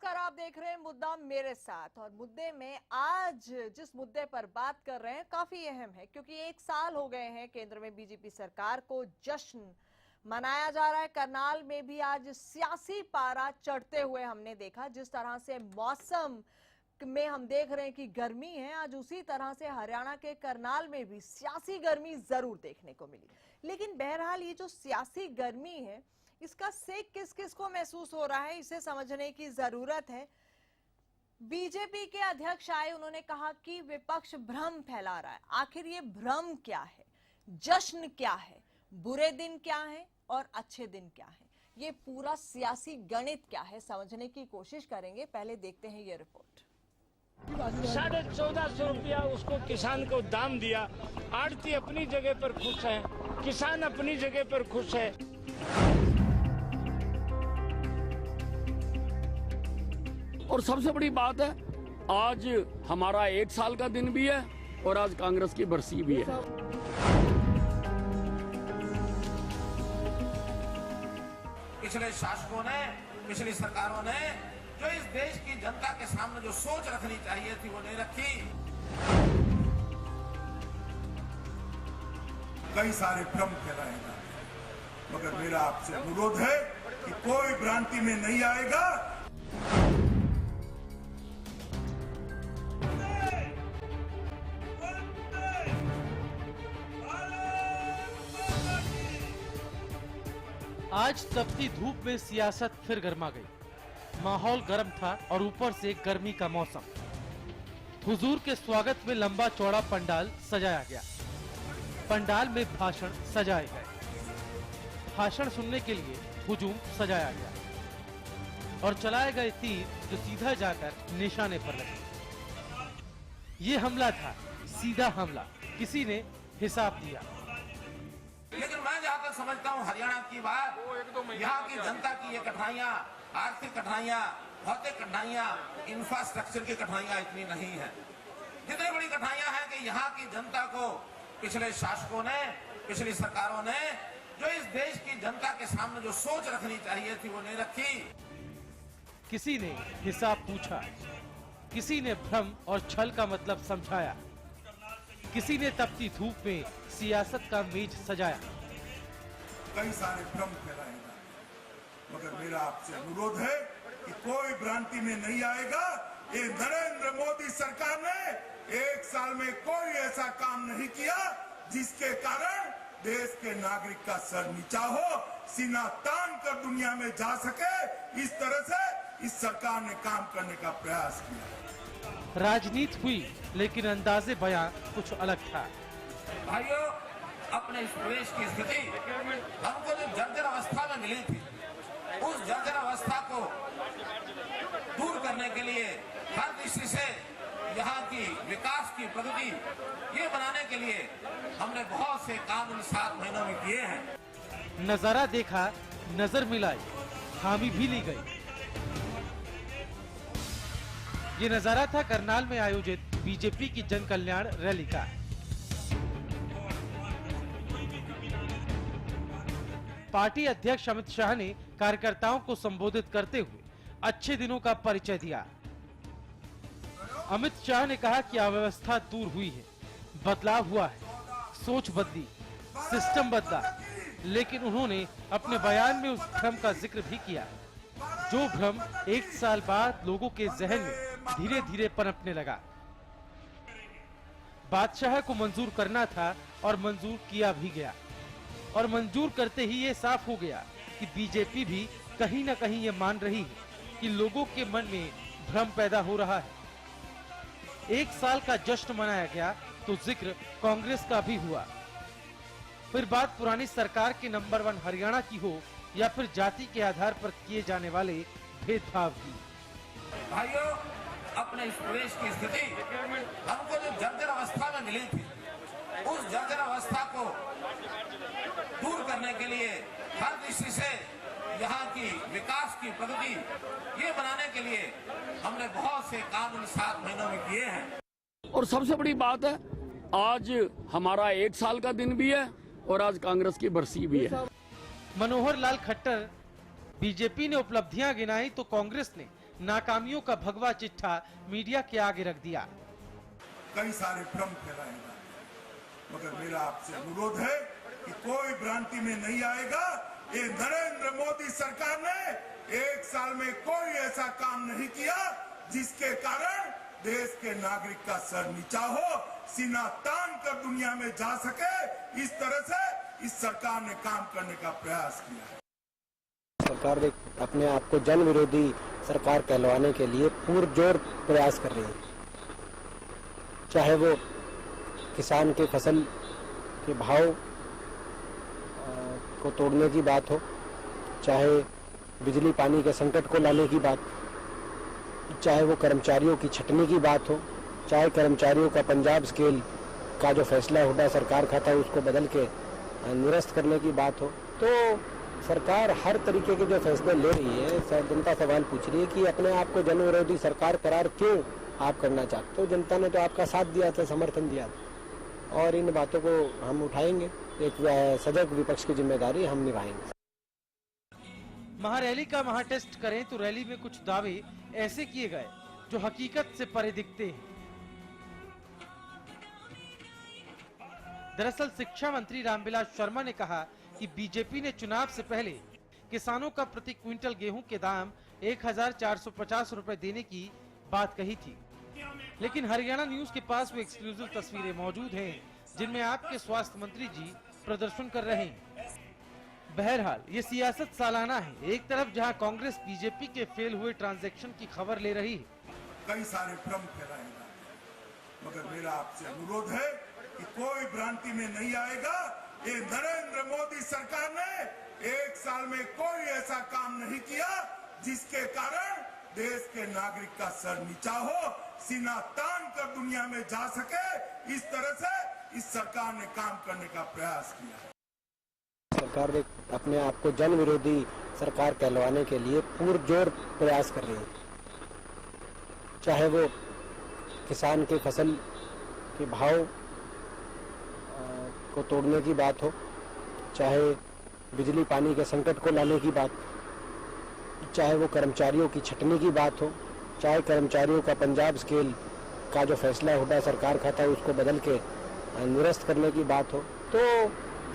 नमस्कार, आप देख रहे हैं मुद्दा मेरे साथ। और मुद्दे में आज जिस मुद्दे पर बात कर रहे हैं काफी अहम है, क्योंकि 1 साल हो गए हैं केंद्र में बीजेपी सरकार को। जश्न मनाया जा रहा है। करनाल में भी आज सियासी पारा चढ़ते हुए हमने देखा। जिस तरह से मौसम में हम देख रहे हैं कि गर्मी है, आज उसी तरह से हरियाणा के करनाल में भी सियासी गर्मी जरूर देखने को मिली। लेकिन बहरहाल ये जो सियासी गर्मी है, इसका सेक किस किस को महसूस हो रहा है, इसे समझने की जरूरत है। बीजेपी के अध्यक्ष आए, उन्होंने कहा कि विपक्ष भ्रम फैला रहा है। आखिर ये भ्रम क्या है, जश्न क्या है, बुरे दिन क्या है और अच्छे दिन क्या है, ये पूरा सियासी गणित क्या है, समझने की कोशिश करेंगे। पहले देखते हैं ये रिपोर्ट। 1450 रुपया उसको किसान को दाम दिया। आड़ती अपनी जगह पर खुश है, किसान अपनी जगह पर खुश है। और सबसे बड़ी बात है, आज हमारा 1 साल का दिन भी है और आज कांग्रेस की बरसी भी है। पिछले शासकों ने, पिछली सरकारों ने जो इस देश की जनता के सामने जो सोच रखनी चाहिए थी वो नहीं रखी। कई सारे भ्रम फैलाए जाते हैं, मगर मेरा आपसे अनुरोध है कि कोई भ्रांति में नहीं आएगा। आज तपती धूप में सियासत फिर गर्मा गई। माहौल गर्म था और ऊपर से गर्मी का मौसम। हुजूर के स्वागत में लंबा चौड़ा पंडाल सजाया गया। पंडाल में भाषण सजाए गए। भाषण सुनने के लिए हुजूम सजाया गया और चलाए गए तीर जो सीधा जाकर निशाने पर लगे। ये हमला था, सीधा हमला। किसी ने हिसाब दिया। लेकिन मैं जहाँ तक समझता हूँ हरियाणा की बात, यहाँ की जनता की ये कठिनाइयाँ, आर्थिक कठिनाइयाँ, भौतिक कठिनाइयाँ, इंफ्रास्ट्रक्चर की कठिनाइयाँ इतनी नहीं है। जितनी बड़ी कठिनाइयाँ हैं कि यहाँ की जनता को पिछले शासकों ने, पिछली सरकारों ने जो इस देश की जनता के सामने जो सोच रखनी चाहिए थी वो नहीं रखी। किसी ने हिसाब पूछा, किसी ने भ्रम और छल का मतलब समझाया, किसी ने तपती धूप में सियासत का मेज सजाया। कई सारे भ्रम फैलाए जाते हैं, मगर मेरा आपसे अनुरोध है कि कोई भ्रांति में नहीं आएगा। ये नरेंद्र मोदी सरकार ने 1 साल में कोई ऐसा काम नहीं किया जिसके कारण देश के नागरिक का सर नीचा हो, सीना तान कर दुनिया में जा सके। इस तरह से इस सरकार ने काम करने का प्रयास किया। राजनीति हुई, लेकिन अंदाजे बयां कुछ अलग था। भाइयों, अपने इस प्रदेश की स्थिति हमको जो जर्जर अवस्था में मिली थी, उस जर्जर अवस्था को दूर करने के लिए हर दृष्टि से यहाँ की विकास की प्रगति ये बनाने के लिए हमने बहुत से काम इन 7 महीनों में किए हैं। नजारा देखा, नजर मिलाई, हामी भी ली गई। ये नजारा था करनाल में आयोजित बीजेपी की जन कल्याण रैली का। पार्टी अध्यक्ष अमित शाह ने कार्यकर्ताओं को संबोधित करते हुए अच्छे दिनों का परिचय दिया। अमित शाह ने कहा कि अव्यवस्था दूर हुई है, बदलाव हुआ है, सोच बदली, सिस्टम बदला। लेकिन उन्होंने अपने बयान में उस भ्रम का जिक्र भी किया, जो भ्रम 1 साल बाद लोगों के जहन में धीरे धीरे पनपने लगा। बादशाह को मंजूर करना था और मंजूर किया भी गया। और मंजूर करते ही ये साफ हो गया कि बीजेपी भी कहीं न कहीं ये मान रही है कि लोगों के मन में भ्रम पैदा हो रहा है। 1 साल का जश्न मनाया गया तो जिक्र कांग्रेस का भी हुआ। फिर बात पुरानी सरकार के नंबर 1 हरियाणा की हो या फिर जाति के आधार पर किए जाने वाले भेदभाव की। भाइयों, अपने इस प्रदेश की स्थिति हमको जो जर्जर अवस्था में मिली थी, उस जर्जर अवस्था को दूर करने के लिए हर दृष्टि से यहाँ की विकास की प्रगति ये बनाने के लिए हमने बहुत से काम इन 7 महीनों में किए हैं। और सबसे बड़ी बात है, आज हमारा 1 साल का दिन भी है और आज कांग्रेस की बरसी भी है। मनोहर लाल खट्टर बीजेपी ने उपलब्धियां गिनाई तो कांग्रेस ने नाकामियों का भगवा चिट्ठा मीडिया के आगे रख दिया। कई सारे भ्रम फैलाए जाते हैं, मगर मेरा आपसे अनुरोध है कि कोई भ्रांति में नहीं आएगा। ये नरेंद्र मोदी सरकार ने एक साल में कोई ऐसा काम नहीं किया जिसके कारण देश के नागरिक का सर नीचा हो, सीना तान कर दुनिया में जा सके। इस तरह से इस सरकार ने काम करने का प्रयास किया है। सरकार ने अपने आप को जन विरोधी सरकार कहलवाने के लिए पुरजोर प्रयास कर रही है, चाहे वो किसान के फसल के भाव को तोड़ने की बात हो, चाहे बिजली पानी के संकट को लाने की बात, चाहे वो कर्मचारियों की छटनी की बात हो, चाहे कर्मचारियों का पंजाब स्केल का जो फैसला हुड्डा सरकार का था उसको बदल के निरस्त करने की बात हो। तो सरकार हर तरीके के जो फैसले ले रही है। जनता सवाल पूछ रही है कि अपने आप को जन विरोधी सरकार करार क्यों आप करना चाहते हो। जनता ने तो आपका साथ दिया था, समर्थन दिया था, और इन बातों को हम उठाएंगे। एक सजग विपक्ष की जिम्मेदारी हम निभाएंगे। महारैली का महाटेस्ट करें तो रैली में कुछ दावे ऐसे किए गए जो हकीकत से परे दिखते हैं। दरअसल शिक्षा मंत्री रामविलास शर्मा ने कहा कि बीजेपी ने चुनाव से पहले किसानों का प्रति क्विंटल गेहूं के दाम 1450 रुपए देने की बात कही थी, लेकिन हरियाणा न्यूज के पास वो एक्सक्लूसिव तस्वीरें मौजूद हैं जिनमें आपके स्वास्थ्य मंत्री जी प्रदर्शन कर रहे हैं। बहरहाल ये सियासत सालाना है। एक तरफ जहां कांग्रेस बीजेपी के फेल हुए ट्रांजैक्शन की खबर ले रही है, कई सारे भ्रम फैलाए जाते हैं, मगर मेरा आपसे अनुरोध है कि कोई भ्रांति में नहीं आएगा। ये नरेंद्र मोदी सरकार ने एक साल में कोई ऐसा काम नहीं किया जिसके कारण देश के नागरिक का सर नीचा हो, सीना तान कर दुनिया में जा सके। इस तरह से इस सरकार ने काम करने का प्रयास किया है। सरकार ने अपने आप को जन विरोधी सरकार कहलवाने के लिए पुरजोर प्रयास कर रही है, चाहे वो किसान के फसल के भाव को तोड़ने की बात हो, चाहे बिजली पानी के संकट को लाने की बात, चाहे वो कर्मचारियों की छटनी की बात हो, चाहे कर्मचारियों का पंजाब स्केल का जो फैसला हुड्डा सरकार का था उसको बदल के निरस्त करने की बात हो। तो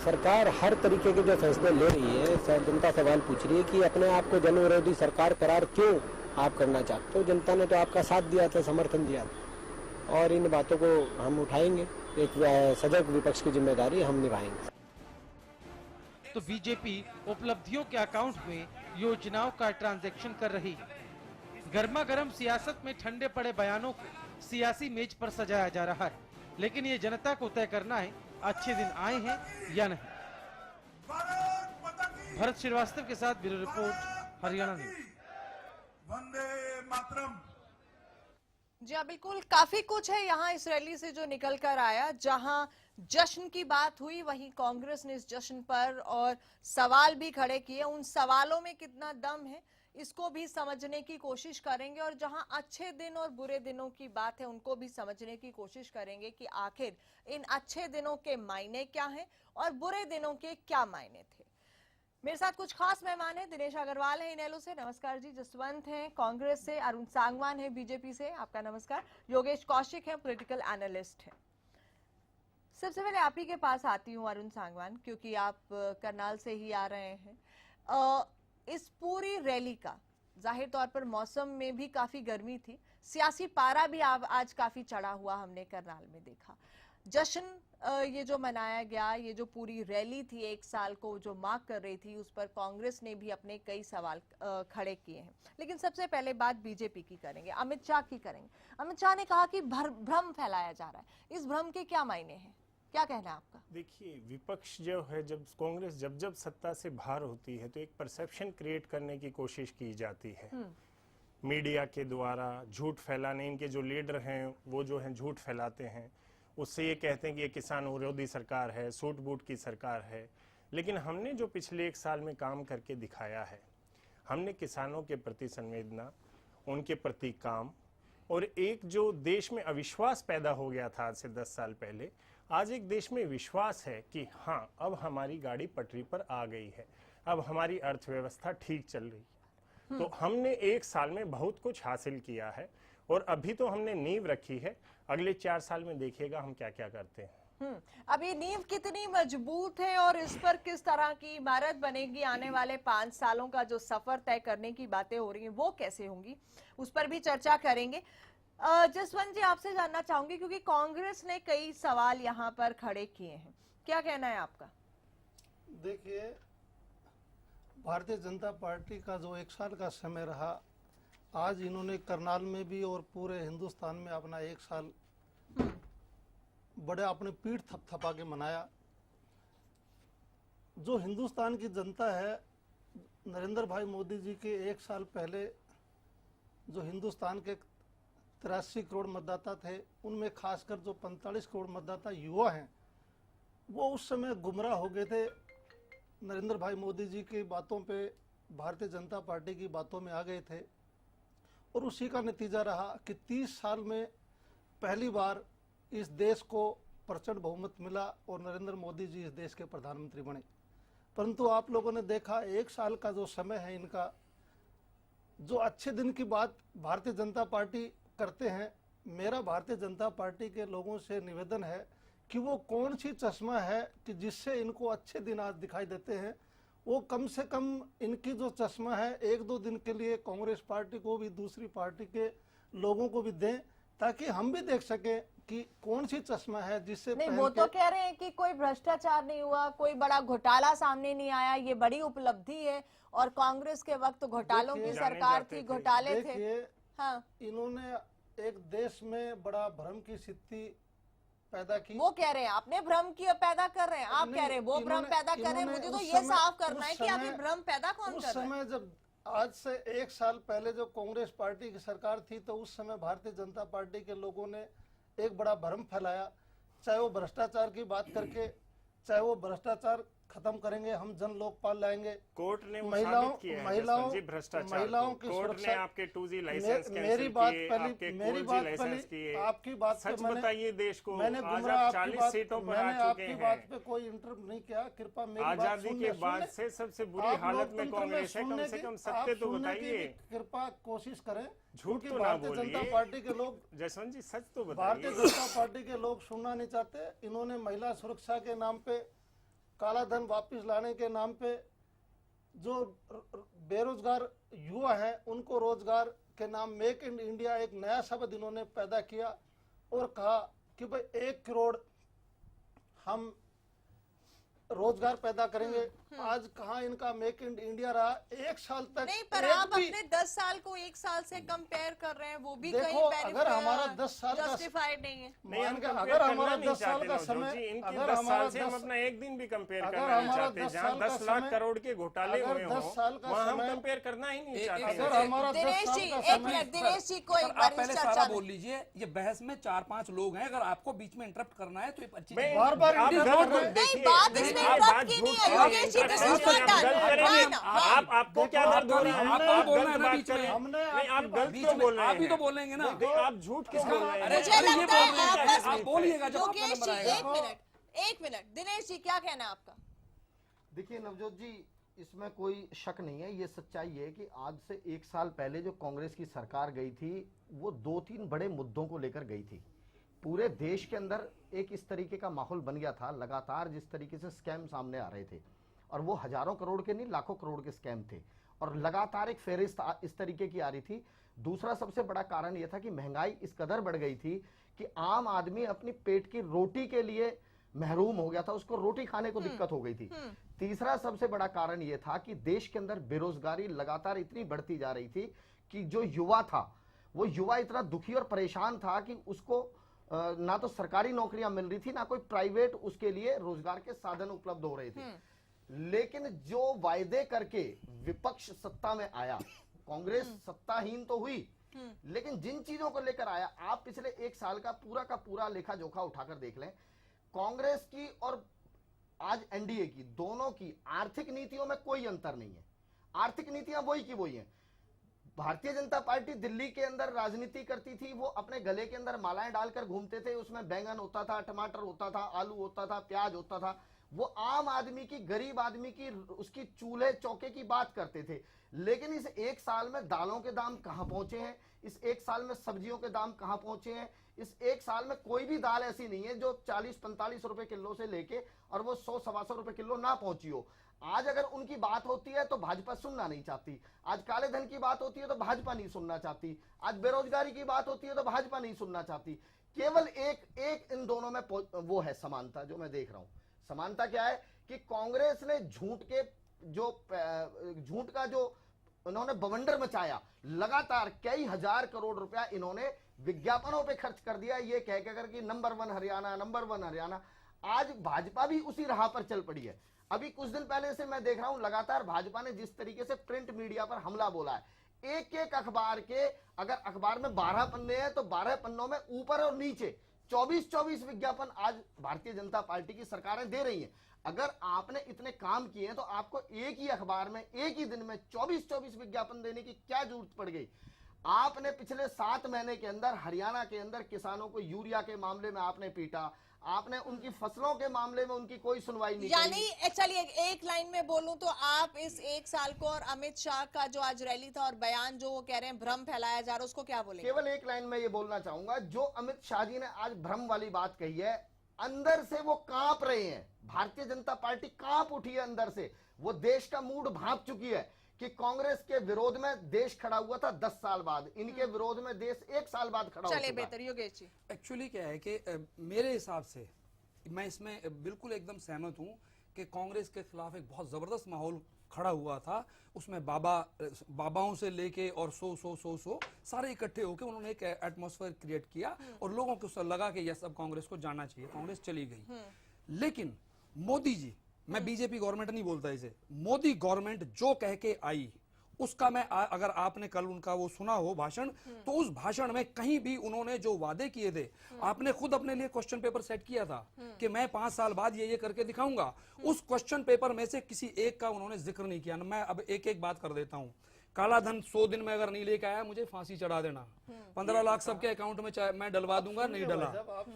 सरकार हर तरीके के जो फैसले ले रही है। जनता सवाल पूछ रही है कि अपने आप को जन विरोधी सरकार करार क्यों आप करना चाहते हो। जनता ने तो आपका साथ दिया था, समर्थन दिया था, और इन बातों को हम उठाएंगे। एक सजग विपक्ष की जिम्मेदारी हम निभाएंगे। तो बीजेपी उपलब्धियों के अकाउंट में योजनाओं का ट्रांजैक्शन कर रही है। गर्मा गर्म सियासत में ठंडे पड़े बयानों को सियासी मेज पर सजाया जा रहा है, लेकिन ये जनता को तय करना है अच्छे दिन आए हैं या नहीं। भरत श्रीवास्तव के साथ bureau report, Haryana news. Vande Mataram. जी हाँ, बिल्कुल काफी कुछ है यहाँ इस रैली से जो निकल कर आया। जहां जश्न की बात हुई, वहीं कांग्रेस ने इस जश्न पर और सवाल भी खड़े किए। उन सवालों में कितना दम है इसको भी समझने की कोशिश करेंगे, और जहां अच्छे दिन और बुरे दिनों की बात है उनको भी समझने की कोशिश करेंगे कि आखिर इन अच्छे दिनों के मायने क्या हैं और बुरे दिनों के क्या मायने थे। मेरे साथ कुछ खास मेहमान हैं। दिनेश अग्रवाल है इनेलो से, नमस्कार जी। जसवंत हैं कांग्रेस से, अरुण सांगवान है बीजेपी से, आपका नमस्कार। योगेश कौशिक है, पॉलिटिकल एनालिस्ट है। सबसे पहले आप ही के पास आती हूँ अरुण सांगवान, क्योंकि आप करनाल से ही आ रहे हैं। इस पूरी रैली का जाहिर तौर पर मौसम में भी काफी गर्मी थी, सियासी पारा भी आज काफी चढ़ा हुआ हमने करनाल में देखा। जश्न ये जो मनाया गया, ये जो पूरी रैली थी एक साल को जो मार्क कर रही थी, उस पर कांग्रेस ने भी अपने कई सवाल खड़े किए हैं। लेकिन सबसे पहले बात बीजेपी की करेंगे, अमित शाह की करेंगे। अमित शाह ने कहा कि भ्रम फैलाया जा रहा है। इस भ्रम के क्या मायने हैं, क्या कहना है आपका? देखिए, विपक्ष जो है, जब कांग्रेस जब सत्ता से बाहर होती है तो एक परसेप्शन क्रिएट करने की कोशिश की जाती है मीडिया के द्वारा, झूठ फैलाने। इनके जो लीडर हैं वो जो हैं झूठ फैलाते हैं, उससे ये कहते हैं कि ये किसान विरोधी सरकार है, सूट बूट की सरकार है। लेकिन हमने जो पिछले एक साल में काम करके दिखाया है, हमने किसानों के प्रति संवेदना, उनके प्रति काम, और एक जो देश में अविश्वास पैदा हो गया था आज से 10 साल पहले, आज एक देश में विश्वास है कि हाँ, अब हमारी गाड़ी पटरी पर आ गई है, अब हमारी अर्थव्यवस्था ठीक चल रही है। तो हमने एक साल में बहुत कुछ हासिल किया है और अभी तो हमने नींव रखी है, अगले 4 साल में देखिएगा हम क्या क्या करते हैं। अब ये नींव कितनी मजबूत है और इस पर किस तरह की इमारत बनेगी, आने वाले 5 सालों का जो सफर तय करने की बातें हो रही हैं वो कैसे होंगी, उस पर भी चर्चा करेंगे। जसवंत जी, आपसे जानना चाहूंगी क्योंकि कांग्रेस ने कई सवाल यहाँ पर खड़े किए हैं, क्या कहना है आपका? देखिए, भारतीय जनता पार्टी का जो 1 साल का समय रहा, आज इन्होंने करनाल में भी और पूरे हिंदुस्तान में अपना 1 साल बड़े अपने पीठ थपथपा के मनाया। जो हिंदुस्तान की जनता है, नरेंद्र भाई मोदी जी के 1 साल पहले जो हिंदुस्तान के 83 करोड़ मतदाता थे, उनमें खासकर जो 45 करोड़ मतदाता युवा हैं, वो उस समय गुमराह हो गए थे, नरेंद्र भाई मोदी जी की बातों पे, भारतीय जनता पार्टी की बातों में आ गए थे। और उसी का नतीजा रहा कि 30 साल में पहली बार इस देश को प्रचंड बहुमत मिला और नरेंद्र मोदी जी इस देश के प्रधानमंत्री बने। परंतु आप लोगों ने देखा 1 साल का जो समय है इनका, जो अच्छे दिन की बात भारतीय जनता पार्टी करते हैं, मेरा भारतीय जनता पार्टी के लोगों से निवेदन है कि वो कौन सी चश्मा है कि जिससे इनको अच्छे दिन आज दिखाई देते हैं, वो कम से कम इनकी जो चश्मा है 1-2 दिन के लिए कांग्रेस पार्टी को भी, दूसरी पार्टी के लोगों को भी दें, ताकि हम भी देख सकें कि कौन सी चश्मा है जिससे नहीं, वो तो कह रहे हैं कि कोई भ्रष्टाचार नहीं हुआ, कोई बड़ा घोटाला सामने नहीं आया, ये बड़ी उपलब्धि है। और कांग्रेस के वक्त घोटालों की सरकार थी, घोटाले थे। हाँ, इन्होंने एक देश में बड़ा भ्रम की स्थिति पैदा की। वो कह रहे हैं आपने भ्रम की पैदा कर रहे हैं, आप कह रहे हैं वो भ्रम पैदा कर रहे हैं। मुझे तो ये साफ करना है कि आप ये भ्रम पैदा कौन कर रहे हैं? उस समय जब आज से 1 साल पहले जो कांग्रेस पार्टी की सरकार थी, तो उस समय भारतीय जनता पार्टी के लोगों ने एक बड़ा भ्रम फैलाया, चाहे वो भ्रष्टाचार की बात करके, चाहे वो भ्रष्टाचार खत्म करेंगे, हम जन लोकपाल लाएंगे। कोर्ट ने वो महिलाओं साबित किया है जसवंत जी भ्रष्टाचार महिलाओं को। की कोर्ट ने सुरक्षा, आपके 2G लाइसेंस मेरी बात पहली, मेरी बात लाइसेंस पहली, किए। आपकी बात सच पे बताइए देश को, मैंने आज गुमराह आप आपकी 40 बात, सीटों पर मैंने आ चुके आपकी हैं। बात पे कोई इंटरव्यू नहीं किया, कृपया मेरी बात आजादी सुन के ले, बाद सुन ले। से सबसे बुरी आप हालत में लोकतंत्र कांग्रेस है, कम सुनने से की- कम आप सत्य तो सुनने की बताइए। भी कृपया कोशिश करें, झूठ क्योंकि तो ना भारतीय जनता बोलिए पार्टी के लोग, जसवंत जी, सच तो भारतीय बताइए। जनता पार्टी के लोग सुनना नहीं चाहते। इन्होंने महिला सुरक्षा के नाम पे, काला धन वापस लाने के नाम पे, जो बेरोजगार युवा हैं उनको रोजगार के नाम मेक इन इंडिया एक नया शब्द इन्होंने पैदा किया और कहा कि भाई 1 करोड़ हम रोजगार पैदा करेंगे। आज कहाँ इनका मेक इन इंडिया रहा? 1 साल तक नहीं, पर एक आप भी- अपने 10 साल को 1 साल से कंपेयर कर रहे हैं, वो भी देखो, कहीं अगर हमारा 10 साल का जस्टिफाइड नहीं है। नहीं, हम मान के कंपेयर अगर करना हमारा नहीं 10 साल चाहते का नवजोत समय, जी, इनके अगर 10 हमारा साल से हम 10 अपना एक दिन भी कंपेयर अगर करना नहीं हमारा चाहते। 10 जहाँ साल का 10 लाख समय- करोड़ के घोटाले अगर हुए 10 साल का हों, वहाँ हम समय- कंपेयर करना ही नहीं चाहते। अगर हमारा 10 दिनेश साल जी, का एक समय, मिनट, दिनेश जी को एक आप बार पहले इस सारा चर्चा बोल लीजिए। ये बहस में 4-5 लोग हैं, अगर आपको बीच में इंटरप्ट करना है तो ये अच्छी मैं- चीज़ बार-बार आप इंटरप्ट गलत कर रहे हैं। देखिए, नहीं, बात नहीं, इसमें आप इंटरप्ट बात की झूठ नहीं है, कह रहे हैं, Yogesh ji, interrupt this is नहीं, not आप done. गलत कर रहे हैं। हाँ, हाँ। आपको क्या दर्द हो रहा है? हमने- आप बोलना गलत है ना बात बीच कर में। रहे हैं। हमने नहीं, आप आपकी गलत बीच क्यों में बोल रहे हैं? आप भी तो बोलेंगे ना। नहीं, आप झूठ किस बोल रहे हैं? मुझे अरे ये लगता है बोल रहे हैं, आपस- आप बोलिएगा जब आपका योगेश नंबर जी, आएगा। एक मिनट, दिनेश जी क्या कहना है आपका? देखिए नवजोत जी, इसमें कोई शक नहीं है, ये सच्चाई है कि आज से 1 साल पहले जो कांग्रेस की सरकार गई थी, वो 2-3 बड़े मुद्दों को लेकर गई थी। पूरे देश के अंदर एक इस तरीके का माहौल बन गया था, लगातार जिस तरीके से स्कैम सामने आ रहे थे, और वो हजारों करोड़ के नहीं, लाखों करोड़ के स्कैम थे, और लगातार एक फेरिस्त इस तरीके की आ रही थी। दूसरा सबसे बड़ा कारण यह था कि महंगाई इस कदर बढ़ गई थी कि आम आदमी अपनी पेट की रोटी के लिए महरूम हो गया था, उसको रोटी खाने को दिक्कत हो गई थी। तीसरा सबसे बड़ा कारण यह था कि देश के अंदर बेरोजगारी लगातार इतनी बढ़ती जा रही थी कि जो युवा था, वो युवा इतना दुखी और परेशान था कि उसको ना तो सरकारी नौकरियां मिल रही थी, ना कोई प्राइवेट उसके लिए रोजगार के साधन उपलब्ध हो रहे थे। लेकिन जो वायदे करके विपक्ष सत्ता में आया, कांग्रेस सत्ताहीन तो हुई, लेकिन जिन चीजों को लेकर आया, आप पिछले 1 साल का पूरा लेखा जोखा उठाकर देख लें, कांग्रेस की और आज एनडीए की, दोनों की आर्थिक नीतियों में कोई अंतर नहीं है। आर्थिक नीतियां वही की वही हैं। भारतीय जनता पार्टी दिल्ली के अंदर राजनीति करती थी, वो अपने गले के अंदर मालाएं डालकर घूमते थे, उसमें बैंगन होता था, टमाटर होता था, आलू होता था, प्याज होता था, वो आम आदमी की, गरीब आदमी की, उसकी चूल्हे चौके की बात करते थे। लेकिन इस एक साल में दालों के दाम कहां पहुंचे हैं, इस एक साल में सब्जियों के दाम कहां पहुंचे हैं, इस एक साल में कोई भी दाल ऐसी नहीं है जो 40-45 रुपए किलो से लेके और वो 100-125 रुपए किलो ना पहुंची हो। आज अगर उनकी बात होती है तो भाजपा सुनना नहीं चाहती, आज काले धन की बात होती है तो भाजपा नहीं सुनना चाहती, आज बेरोजगारी की बात होती है तो भाजपा नहीं सुनना चाहती। केवल एक इन दोनों में वो है समानता जो मैं देख रहा हूं। समानता क्या है कि कांग्रेस ने झूठ का जो उन्होंने बवंडर मचाया, लगातार कई हजार करोड़ रुपया इन्होंने विज्ञापनों पे खर्च कर दिया, ये कह कर कि नंबर 1 हरियाणा, नंबर 1 हरियाणा। आज भाजपा भी उसी राह पर चल पड़ी है। अभी कुछ दिन पहले से मैं देख रहा हूं लगातार भाजपा ने जिस तरीके से प्रिंट मीडिया पर हमला बोला है, एक अखबार के, अगर अखबार में 12 पन्ने हैं तो 12 पन्नों में ऊपर और नीचे 24 विज्ञापन आज भारतीय जनता पार्टी की सरकारें दे रही हैं। अगर आपने इतने काम किए हैं तो आपको एक ही अखबार में एक ही दिन में 24 विज्ञापन देने की क्या जरूरत पड़ गई? आपने पिछले 7 महीने के अंदर हरियाणा के अंदर किसानों को यूरिया के मामले में आपने पीटा, आपने उनकी फसलों के मामले में उनकी कोई सुनवाई नहीं की। यानी चलिए एक लाइन में बोलूं तो आप इस एक साल को और अमित शाह का जो आज रैली था और बयान जो वो कह रहे हैं भ्रम फैलाया जा रहा है, उसको क्या बोलेंगे? केवल एक लाइन में ये बोलना चाहूंगा, जो अमित शाह जी ने आज भ्रम वाली बात कही है, अंदर से वो कांप रहे हैं। भारतीय जनता पार्टी कांप उठी है अंदर से, वो देश का मूड भांप चुकी है कि कांग्रेस के विरोध में देश खड़ा हुआ था 10 साल बाद, इनके विरोध में देश 1 साल बाद खड़ा चले बेहतर। योगेश जी, एक्चुअली क्या है कि मेरे हिसाब से मैं इसमें बिल्कुल एकदम सहमत हूं कि कांग्रेस के खिलाफ एक बहुत जबरदस्त माहौल खड़ा हुआ था। उसमें बाबाओं से लेके और सो सारे इकट्ठे होकर उन्होंने एक एटमॉस्फेयर क्रिएट किया और लोगों को लगा कि यस अब कांग्रेस को जाना चाहिए। कांग्रेस चली गई, लेकिन मोदी जी, मैं बीजेपी गवर्नमेंट नहीं बोलता इसे, मोदी गवर्नमेंट जो कह के आई उसका मैं अगर आपने कल उनका वो सुना हो भाषण, तो उस भाषण में कहीं भी उन्होंने जो वादे किए थे, आपने खुद अपने लिए क्वेश्चन पेपर सेट किया था कि मैं 5 साल बाद ये करके दिखाऊंगा, उस क्वेश्चन पेपर में से किसी एक का उन्होंने जिक्र नहीं किया। मैं अब एक बात कर देता हूं, काला धन 100 दिन में अगर नहीं लेके आया मुझे फांसी चढ़ा देना। 15 लाख सबके अकाउंट में मैं डलवा दूंगा, नहीं डला।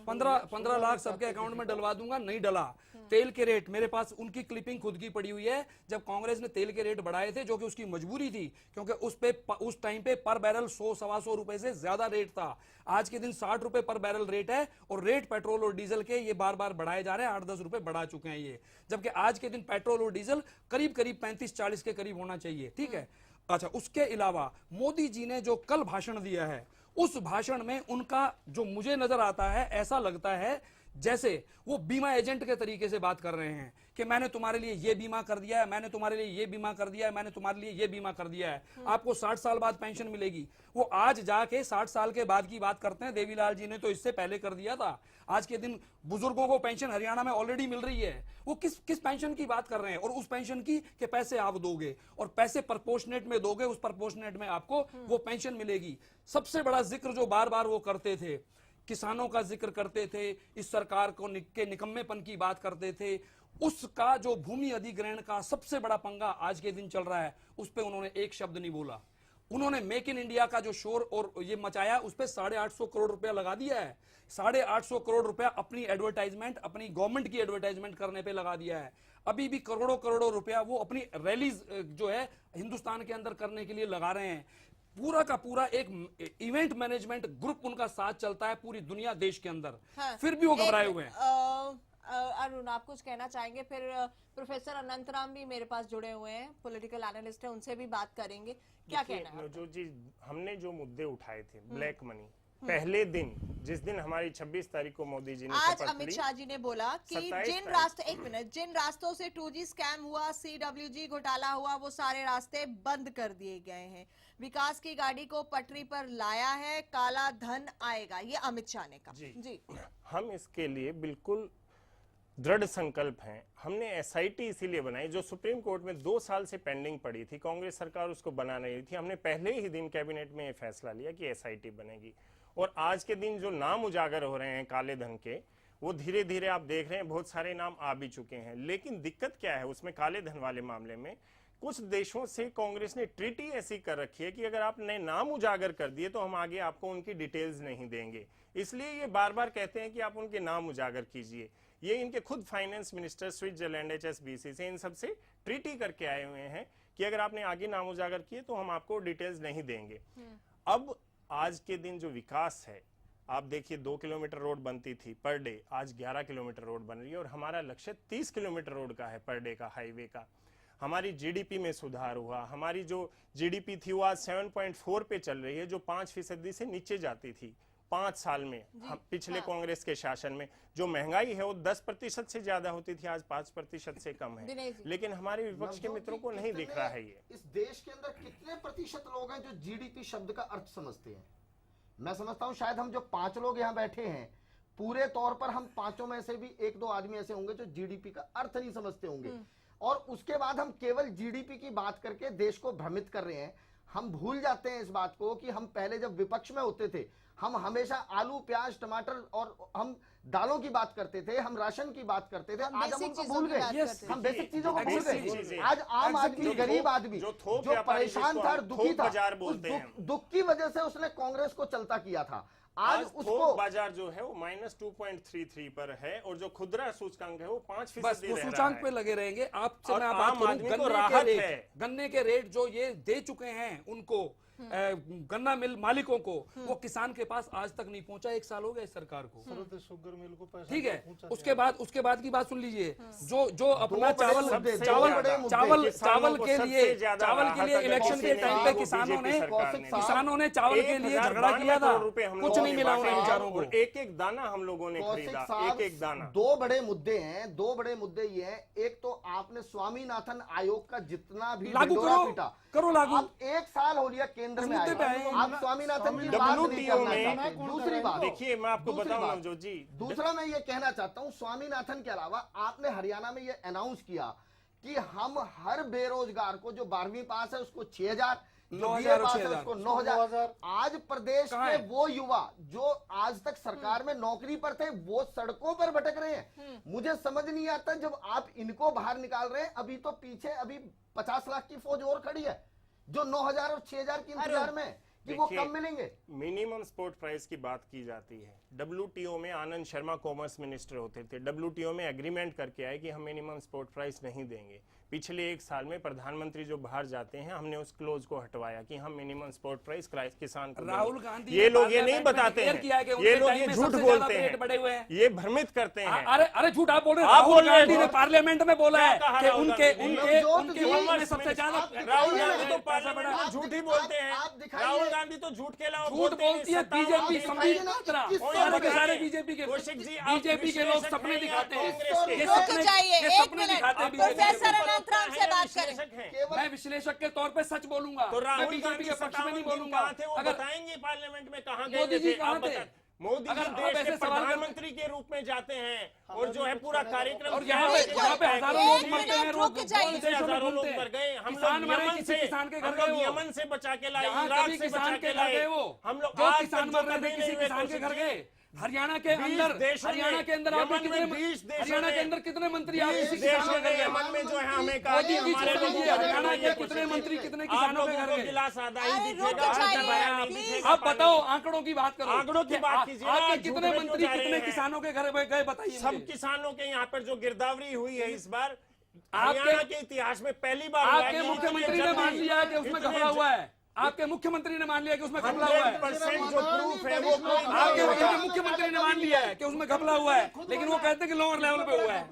15 लाख सबके अकाउंट में डलवा दूंगा, नहीं डला। तेल के रेट, मेरे पास उनकी क्लिपिंग खुद की पड़ी हुई है, जब कांग्रेस ने तेल के रेट बढ़ाए थे, जो कि उसकी मजबूरी थी, क्योंकि उस टाइम पे पर बैरल 100-125 रुपए से ज्यादा रेट था। आज के दिन 60 रुपए पर बैरल रेट है और रेट पेट्रोल और डीजल के ये बार बार बढ़ाए जा रहे हैं, 8-10 रुपए बढ़ा चुके हैं ये, जबकि आज के दिन पेट्रोल और डीजल करीब 35-40 के करीब होना चाहिए। ठीक है, अच्छा, उसके अलावा मोदी जी ने जो कल भाषण दिया है, उस भाषण में उनका जो मुझे नजर आता है, ऐसा लगता है जैसे वो बीमा एजेंट के तरीके से बात कर रहे हैं कि मैंने तुम्हारे लिए ये बीमा कर दिया है, मैंने तुम्हारे लिए ये बीमा कर दिया है, मैंने तुम्हारे लिए ये बीमा कर दिया है, आपको 60 साल बाद पेंशन मिलेगी। वो आज जाके 60 साल के बाद की बात करते हैं, देवीलाल जी ने तो इससे पहले कर दिया था। आज के दिन बुजुर्गों को पेंशन हरियाणा में ऑलरेडी मिल रही है। वो किस पेंशन की बात कर रहे हैं, और उस पेंशन की के पैसे आप दोगे और पैसे प्रपोर्शनेट में दोगे, उस प्रपोर्शनेट में आपको वो पेंशन मिलेगी। सबसे बड़ा जिक्र जो बार बार वो करते थे, किसानों का जिक्र करते थे, इस सरकार को के निकम्मेपन की बात करते थे, उसका जो भूमि अधिग्रहण का सबसे बड़ा पंगा आज के दिन चल रहा है, उस पे उन्होंने एक शब्द नहीं बोला। उन्होंने मेक इन इंडिया का जो शोर और ये मचाया, उस पे 850 करोड़ रुपया लगा दिया है। 850 करोड़ रुपया अपनी एडवर्टाइजमेंट, अपनी गवर्नमेंट की एडवर्टाइजमेंट करने पे लगा दिया है। अभी भी करोड़ों रुपया वो अपनी रैलीज जो है हिंदुस्तान के अंदर करने के लिए लगा रहे हैं। पूरा का पूरा एक इवेंट मैनेजमेंट ग्रुप उनका साथ चलता है पूरी दुनिया, देश के अंदर। हाँ, फिर भी वो घबराए हुए हैं। अरुण, आप कुछ कहना चाहेंगे? फिर प्रोफेसर अनंतराम भी मेरे पास जुड़े हुए हैं, पॉलिटिकल एनालिस्ट है, उनसे भी बात करेंगे। क्या कहना है? जो जी हमने जो मुद्दे उठाए थे, ब्लैक मनी, पहले दिन जिस दिन हमारी 26 तारीख को मोदी जी ने आज अमित शाह जी ने बोला कि जिन रास्तों से 2G स्कैम हुआ, CWG घोटाला हुआ, वो सारे रास्ते बंद कर दिए गए हैं। विकास की गाड़ी को पटरी पर लाया है, काला धन आएगा, ये अमित शाह ने कहा। जी, हम इसके लिए बिल्कुल दृढ़ संकल्प हैं। हमने SIT इसीलिए बनाई, जो सुप्रीम कोर्ट में 2 साल से पेंडिंग पड़ी थी, कांग्रेस सरकार उसको बना रही थी। हमने पहले ही दिन कैबिनेट में ये फैसला लिया कि SIT बनेगी, और आज के दिन जो नाम उजागर हो रहे हैं काले धन के, वो धीरे धीरे आप देख रहे हैं बहुत सारे नाम आ भी चुके हैं। लेकिन दिक्कत क्या है उसमें, काले धन वाले मामले में कुछ देशों से कांग्रेस ने ट्रीटी ऐसी कर रखी है कि अगर आपने नाम उजागर कर दिए तो हम आगे आपको उनकी डिटेल्स नहीं देंगे। इसलिए ये बार बार कहते हैं कि आप उनके नाम उजागर कीजिए। ये इनके खुद फाइनेंस मिनिस्टर स्विट्जरलैंड HSBC से इन सबसे ट्रीटी करके आए हुए हैं कि अगर आपने आगे नाम उजागर किए तो हम आपको डिटेल्स नहीं देंगे। अब आज के दिन जो विकास है, आप देखिए 2 किलोमीटर रोड बनती थी पर डे, आज 11 किलोमीटर रोड बन रही है और हमारा लक्ष्य 30 किलोमीटर रोड का है पर डे का, हाईवे का। हमारी जीडीपी में सुधार हुआ, हमारी जो जीडीपी थी वो आज 7.4 पे चल रही है, जो 5% से नीचे जाती थी 5 साल में। पिछले कांग्रेस के शासन में जो महंगाई है वो 10% से ज्यादा होती थी, आज 5% से कम है। लेकिन हमारे विपक्ष के मित्रों को नहीं दिख रहा है ये। इस देश के अंदर कितने प्रतिशत लोग हैं जो जीडीपी शब्द का अर्थ समझते हैं? मैं समझता हूं शायद हम जो 5 लोग यहाँ बैठे हैं, पूरे तौर पर हम 5 में से भी 1-2 आदमी ऐसे होंगे जो जीडीपी का अर्थ नहीं समझते होंगे। और उसके बाद हम केवल जीडीपी की बात करके देश को भ्रमित कर रहे हैं। हम भूल जाते हैं इस बात को कि हम पहले जब विपक्ष में होते थे, हम हमेशा आलू, प्याज, टमाटर और हम दालों की बात करते थे, हम राशन की बात करते थे। आज हम उनको भूल गए, हम बेसिक चीजों को भूल गए। आज आम आदमी, गरीब आदमी जो परेशान था, दुखी था, दुख की वजह से उसने कांग्रेस को चलता किया था। आज उसको बाजार जो है वो -2.33 पर है और जो खुदरा सूचकांक है वो 5% बस वो सूचकांक पे लगे रहेंगे। आपसे मैं बात करूं, गन्ने के रेट जो ये दे चुके हैं उनको, गन्ना मिल मालिकों को, वो किसान के पास आज तक नहीं पहुंचा। 1 साल हो गया इस सरकार को। शुगर मिल को पैसा ठीक है, उसके बाद की बात सुन लीजिए। जो अपना चावल के लिए इलेक्शन के टाइम पे किसानों ने चावल के लिए झगड़ा किया था, कुछ नहीं मिला उन्हें बेचारों को। एक दाना हम लोगों ने खरीदा, एक दाना। 2 बड़े मुद्दे हैं, 2 बड़े मुद्दे ये हैं। एक तो आपने स्वामीनाथन आयोग का जितना भी लागू करो लागू। आप 1 साल हो लिया केंद्र में आए, आप स्वामीनाथन की बात नहीं करना चाहते। दूसरी बात देखिए, मैं आपको बताऊं नवजोत जी, दूसरा मैं ये कहना चाहता हूं, स्वामीनाथन के अलावा आपने हरियाणा में ये अनाउंस किया कि हम हर बेरोजगार को जो 12वीं पास है उसको 6,000, जो BA पास है उसको 9,000। आज प्रदेश के वो युवा जो आज तक सरकार में नौकरी पर थे, वो सड़कों पर भटक रहे हैं। मुझे समझ नहीं आता, जब आप इनको बाहर निकाल रहे हैं, अभी तो पीछे अभी 50 लाख की फौज और खड़ी है जो 9,000 और 6,000 की इंतजार में कि वो कम मिलेंगे। मिनिमम सपोर्ट प्राइस की बात की जाती है। WTO में आनंद शर्मा कॉमर्स मिनिस्टर होते थे, WTO में एग्रीमेंट करके आए कि हम मिनिमम सपोर्ट प्राइस नहीं देंगे। पिछले 1 साल में प्रधानमंत्री जो बाहर जाते हैं, हमने उस क्लोज को हटवाया कि हम मिनिमम सपोर्ट प्राइस किसान को। राहुल गांधी ये लोग ये नहीं बताते हैं, ये लोग ये झूठ बोलते हैं, ये भ्रमित करते हैं। अरे झूठ आप बोल रहे हैं। राहुल गांधी ने पार्लियामेंट में बोला है कि उनके में सबसे ज्यादा। राहुल गांधी तो पार्लियामेंट में झूठ ही बोलते हैं। राहुल गांधी तो झूठ के अलावा झूठ बोलती है बीजेपी। संबित पात्रा सारे बीजेपी के लोग सपने दिखाते हैं। से बात करें। मैं विश्लेषक के तौर पे सच बोलूंगा, तो राहुल बीजेपी के पक्ष में नहीं बोलूंगा। अगर बताएंगे पार्लियामेंट में कहां मोदी जी कहां थे? मोदी जी देश के प्रधानमंत्री के रूप में जाते हैं और जो है पूरा कार्यक्रम। और यहाँ पे हजारों लोग मरते हैं रोज, हजारों लोग मर गए। हम लोग यमन से, यमन से बचा के लाए, इराक से बचा के लाए। हम लोग जो किसान मर रहे थे किसी किसान के घर गए। हरियाणा के अंदर हरियाणा के अंदर कितने मंत्री यमन में जो है हमें कहा कि हमारे हरियाणा के कितने मंत्री कितने किसानों के घर गए? अब बताओ, आंकड़ों की बात करो, आंकड़ों की बात कीजिए। आपके कितने मंत्री कितने किसानों के घर गए बताइए। सब किसानों के यहाँ पर जो गिरदावरी हुई है इस बार हरियाणा के इतिहास में पहली बार। आपके मुख्यमंत्री ने मान लिया कि उसमें घपला हुआ है। आपके मुख्यमंत्री ने मान लिया कि उसमें घपला हुआ है। जो प्रूफ है वो आपके मुख्यमंत्री ने मान लिया है कि उसमें घपला हुआ है, लेकिन वो कहते हैं कि लोअर लेवल पे हुआ है।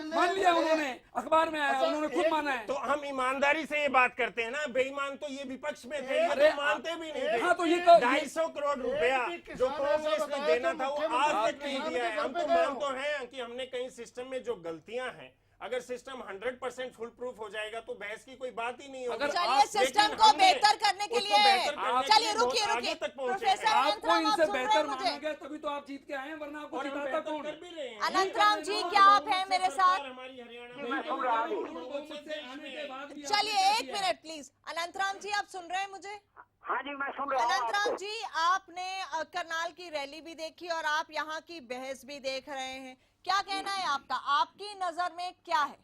मान लिया उन्होंने, अखबार में आया, उन्होंने खुद माना है। तो हम ईमानदारी से ये बात करते हैं ना, बेईमान तो ये विपक्ष में थे, ये मानते भी नहीं थे। हाँ, तो ये 250 करोड़ रुपया जो कांग्रेस ने देना था वो आज तक नहीं दिया है। हम तो मान तो हैं कि हमने कहीं सिस्टम में जो गलतियां हैं, अगर सिस्टम 100% फुल प्रूफ हो जाएगा तो बहस की कोई बात ही नहीं होगी। चलिए, सिस्टम को बेहतर करने के लिए चलिए रुकिए प्रोफेसर आपको इनसे बेहतर माना गया तभी तो आप जीत के आए हैं, वरना आपको जिताता कौन? अनंतराम जी, क्या आप हैं मेरे साथ? चलिए 1 मिनट प्लीज। अनंतराम जी, आप सुन रहे हैं मुझे? हाँ जी, मैं सुन रहा हूँ। अनंतराम जी, आपने करनाल की रैली भी देखी और आप यहाँ की बहस भी देख रहे हैं, क्या कहना है आपका? आपकी नजर में क्या है?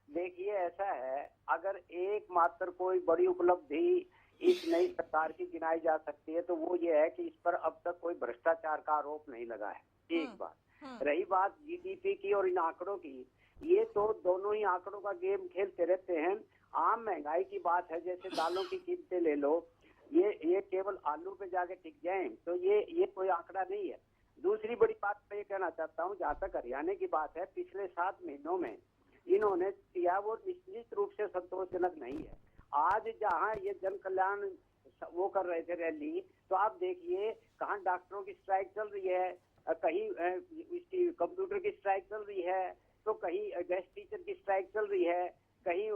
देखिए ऐसा है, अगर एकमात्र कोई बड़ी उपलब्धि इस नई सरकार की गिनाई जा सकती है तो वो ये है कि इस पर अब तक कोई भ्रष्टाचार का आरोप नहीं लगा है। एक बात रही बात जीडीपी की और इन आंकड़ों की, ये तो दोनों ही आंकड़ों का गेम खेलते रहते हैं। आम महंगाई की बात है, जैसे दालों की कीमतें ले लो, ये केवल आलू पे जाके टिक जाएं तो ये कोई आंकड़ा नहीं है। दूसरी बड़ी बात मैं ये कहना चाहता हूँ, जहाँ तक हरियाणा की बात है, पिछले 7 महीनों में इन्होंने किया वो निश्चित रूप से संतोषजनक नहीं है। आज जहाँ ये जन कल्याण वो कर रहे थे रैली, तो आप देखिए कहाँ डॉक्टरों की स्ट्राइक चल रही है, कहीं इसकी कंप्यूटर की स्ट्राइक चल रही है, तो कहीं गेस्ट टीचर की स्ट्राइक चल रही है, कहीं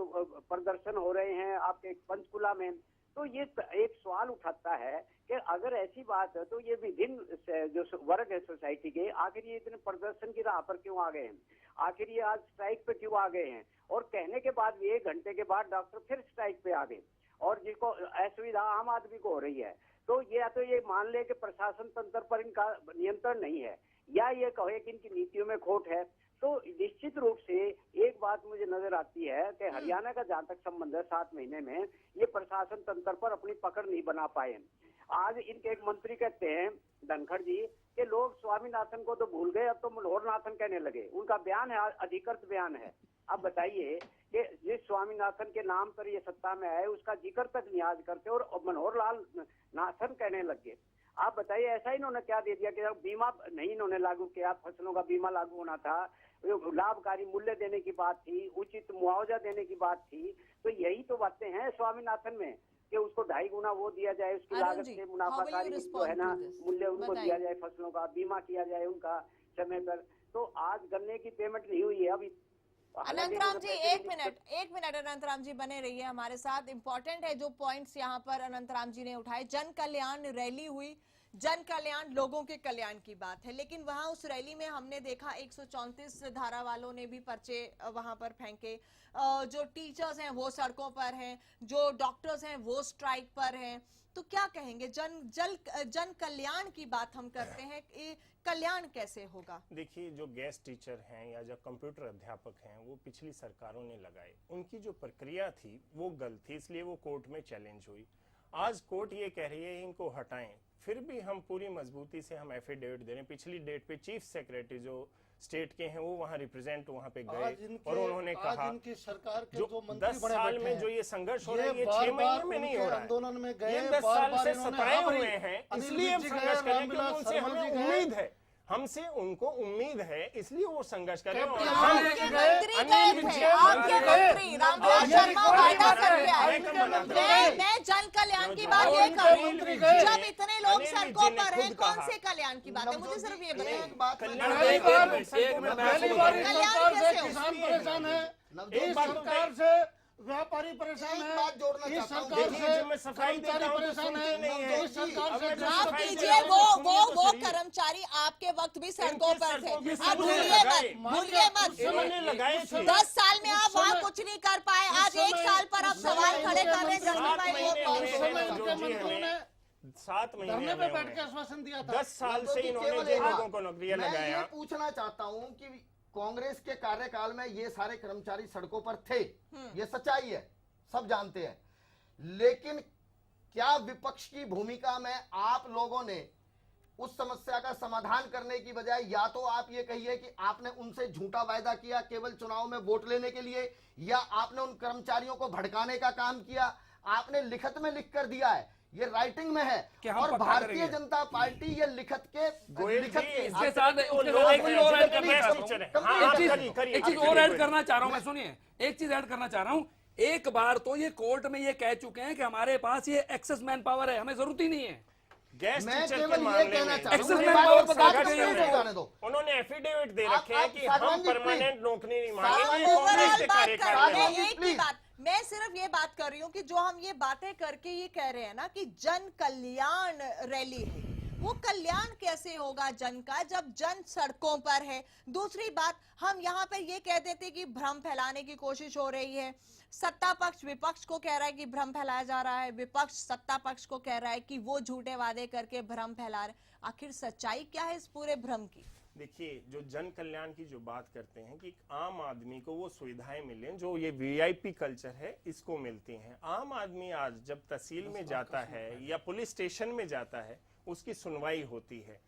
प्रदर्शन हो रहे हैं आपके पंचकुला में। तो ये एक सवाल उठाता है कि अगर ऐसी बात है तो ये विभिन्न जो वर्ग है सोसाइटी के, आखिर ये इतने प्रदर्शन की राह पर क्यों आ गए हैं, आखिर ये आज स्ट्राइक पे क्यों आ गए हैं। और कहने के बाद भी 1 घंटे के बाद डॉक्टर फिर स्ट्राइक पे आ गए, और जिसको असुविधा आम आदमी को हो रही है। तो ये मान ले कि प्रशासन तंत्र पर इनका नियंत्रण नहीं है, या ये कहे कि इनकी नीतियों में खोट है। तो निश्चित रूप से एक बात मुझे नजर आती है कि हरियाणा का जहाँ तक संबंध है, 7 महीने में ये प्रशासन तंत्र पर अपनी पकड़ नहीं बना पाए। आज इनके एक मंत्री कहते हैं धनखड़ जी कि लोग स्वामीनाथन को तो भूल गए, अब तो मनोहरनाथन कहने लगे। उनका बयान है, अधिकृत बयान है। अब बताइए कि जिस स्वामीनाथन के नाम पर ये सत्ता में आए उसका जिक्र तक नहीं आज करते और मनोहरलाल नाथन कहने लग गए। आप बताइए ऐसा इन्होंने क्या दे दिया कि बीमा नहीं इन्होंने लागू किया, फसलों का बीमा लागू होना था, लाभकारी मूल्य देने की बात थी, उचित मुआवजा देने की बात थी। तो यही तो बातें हैं स्वामीनाथन में कि उसको 2.5 गुना वो दिया जाए, उसकी लागत से मुनाफाकारी जो है ना मूल्य उनको दिया जाए, फसलों का बीमा किया जाए उनका समय पर। तो आज गन्ने की पेमेंट नहीं हुई है अभी। अनंतराम जी एक मिनट अनंतराम जी बने रहिए हमारे साथ। इंपॉर्टेंट है जो पॉइंट्स यहाँ पर अनंतराम जी ने उठाए। जन कल्याण रैली हुई, जन कल्याण लोगों के कल्याण की बात है, लेकिन वहां उस रैली में हमने देखा 134 धारा वालों ने भी पर्चे वहां पर फेंके, जो टीचर्स हैं वो सड़कों पर हैं, जो डॉक्टर्स हैं वो स्ट्राइक पर हैं। तो क्या कहेंगे, जन कल्याण की बात हम करते हैं, कल्याण कैसे होगा? देखिए, जो गेस्ट टीचर हैं या जो कंप्यूटर अध्यापक हैं वो पिछली सरकारों ने लगाए, उनकी जो प्रक्रिया थी वो गलत थी, इसलिए वो कोर्ट में चैलेंज हुई। आज कोर्ट ये कह रही है इनको हटाएं, फिर भी हम पूरी मजबूती से हम एफिडेविट दे रहे हैं। पिछली डेट पे चीफ सेक्रेटरी जो स्टेट के हैं वो वहाँ रिप्रेजेंट वहाँ पे गए और उन्होंने कहा इनकी सरकार के जो जो मंत्री 10 बड़े साल बैठे में हैं, जो ये संघर्ष हो रहा है ये बार 6 महीने में नहीं हो रहा है। आंदोलन में गए, ये 10 साल से सताए हुए हैं, हैं, इसलिए हम संघर्ष कर रहे हैं क्योंकि उनसे हमें उम्मीद है, हमसे उनको उम्मीद है, इसलिए वो संघर्ष कर रहे हैं। आपके मंत्री रामविलास शर्मा वादा करके आए। मैं जन कल्याण की बात ये करूं, जब इतने लोग सड़कों पर हैं, कौन से कल्याण की बात है? मुझे सिर्फ ये बताइए, किसान परेशान है, इस सरकार से व्यापारी परेशान है, इस सरकार से कर्मचारी परेशान है, इस सरकार से माफ कीजिए, वो कर्मचारी आपके वक्त भी सड़कों पर थे। अब भूलिए मत 10 साल में आप वहाँ कुछ नहीं कर पाए, आज 1 साल पर आप सवाल खड़े कर रहे हैं। 7 महीने पे बैठ के आश्वासन दिया था, 10 साल से इन्होंने जिन लोगों को नौकरियां लगाया। मैं पूछना चाहता हूं कि कांग्रेस के कार्यकाल में ये सारे कर्मचारी सड़कों पर थे, ये सच्चाई है, सब जानते हैं। लेकिन क्या विपक्ष की भूमिका में आप लोगों ने उस समस्या का समाधान करने की बजाय या तो आप ये कहिए कि आपने उनसे झूठा वायदा किया केवल चुनाव में वोट लेने के लिए, या आपने उन कर्मचारियों को भड़काने का काम किया, आपने लिखत में लिख कर दिया है, ये राइटिंग में है। और भारतीय जनता पार्टी ये लिखत के इसके साथ एक चीज और ऐड करना चाह रहा हूं मैं, सुनिए, एक चीज ऐड करना चाह रहा हूं। एक बार तो ये कोर्ट में ये कह चुके हैं कि हमारे पास ये एक्सेस मैन पावर है, हमें जरूरत ही नहीं है। गेस्ट मैं टीचर केवल के ये मामले कहना में चाह रहा हूं, उन्होंने एफिडेविट दे रखे हैं कि हम परमानेंट नौकरी नहीं मांगेंगे। ओवरऑल बात कर रहे हैं, एक ही बात, मैं सिर्फ ये बात कर रही हूँ कि जो हम ये बातें करके ये कह रहे हैं ना कि जन कल्याण रैली है, वो कल्याण कैसे होगा जन का जब जन सड़कों पर है? दूसरी बात, हम यहाँ पर ये कह देते कि भ्रम फैलाने की कोशिश हो रही है, सत्ता पक्ष विपक्ष को कह रहा है कि भ्रम फैलाया जा रहा है, विपक्ष सत्ता पक्ष को कह रहा है कि वो झूठे वादे करके भ्रम फैला रहे। आखिर सच्चाई क्या है इस पूरे भ्रम की? देखिए, जो जन कल्याण की जो बात करते हैं कि एक आम आदमी को वो सुविधाएं मिलें जो ये वीआईपी कल्चर है इसको मिलती हैं। आम आदमी आज जब तहसील में जाता है या पुलिस स्टेशन में जाता है उसकी सुनवाई होती है।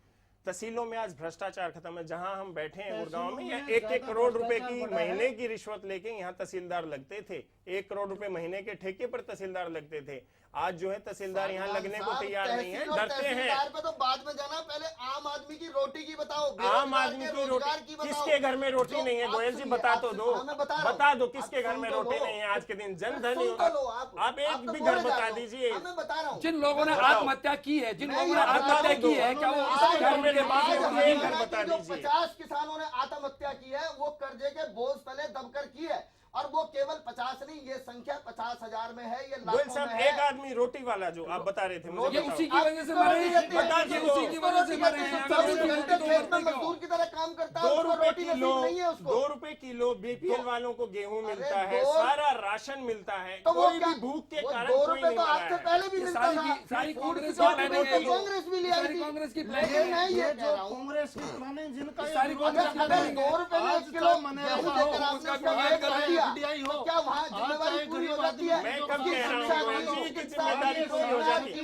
तहसीलों में आज भ्रष्टाचार खत्म है। जहां हम बैठे हैं गुड़गांव में, या 1-1 करोड़ रुपए की महीने की रिश्वत लेके यहाँ तहसीलदार लगते थे। 1 करोड़ रुपए महीने के ठेके पर तहसीलदार लगते थे। आज जो है तहसीलदार यहाँ लगने को तैयार नहीं है, डरते हैं। पे तो बाद में जाना, पहले आम आदमी की रोटी की बताओ। आम आदमी की रोटी, किसके घर में रोटी नहीं है? गोयल जी बता तो दो, बता दो किसके घर में रोटी नहीं है आज के दिन। जन धन आप एक भी घर बता दीजिए। मैं बता रहा हूँ, जिन लोगों ने आत्महत्या की है, जिन लोगों ने आत्महत्या की है, क्या वो इस घर में बता दीजिए। 50 किसानों ने आत्महत्या की है, वो कर्जे के बोझ तले दबकर की है, और वो केवल 50 नहीं, ये संख्या 50,000 में है, ये लाखों में है। एक आदमी रोटी वाला जो आप बता रहे थे, मुझे ये उसी की वजह से मरे हैं, उसी की वजह से मरे हैं। 24 घंटे खेत में मजदूर की तरह काम करता है, उसको रोटी नसीब नहीं है उसको। 2 रुपए किलो बीपीएल वालों को गेहूं मिलता है, सारा राशन मिलता है, तो कोई भी भूख के कारण 2 कोई रुपए नहीं तो मरा आपसे है। पहले भी मिलता था। सारी कांग्रेस कांग्रेस भी ले आई थी। कांग्रेस की ये मैं ये कह रहा हूँ, कांग्रेस की प्लानिंग जिनका सारी कांग्रेस की अगर 2 रुपए में 1 किलो गेहूं देकर आपने उसका वेट कर दिया, तो क्या वहाँ जिम्मेदारी पूरी हो जाती है? मैं कब कह रहा हूँ कि जिम्मेदारी पूरी हो जाती है।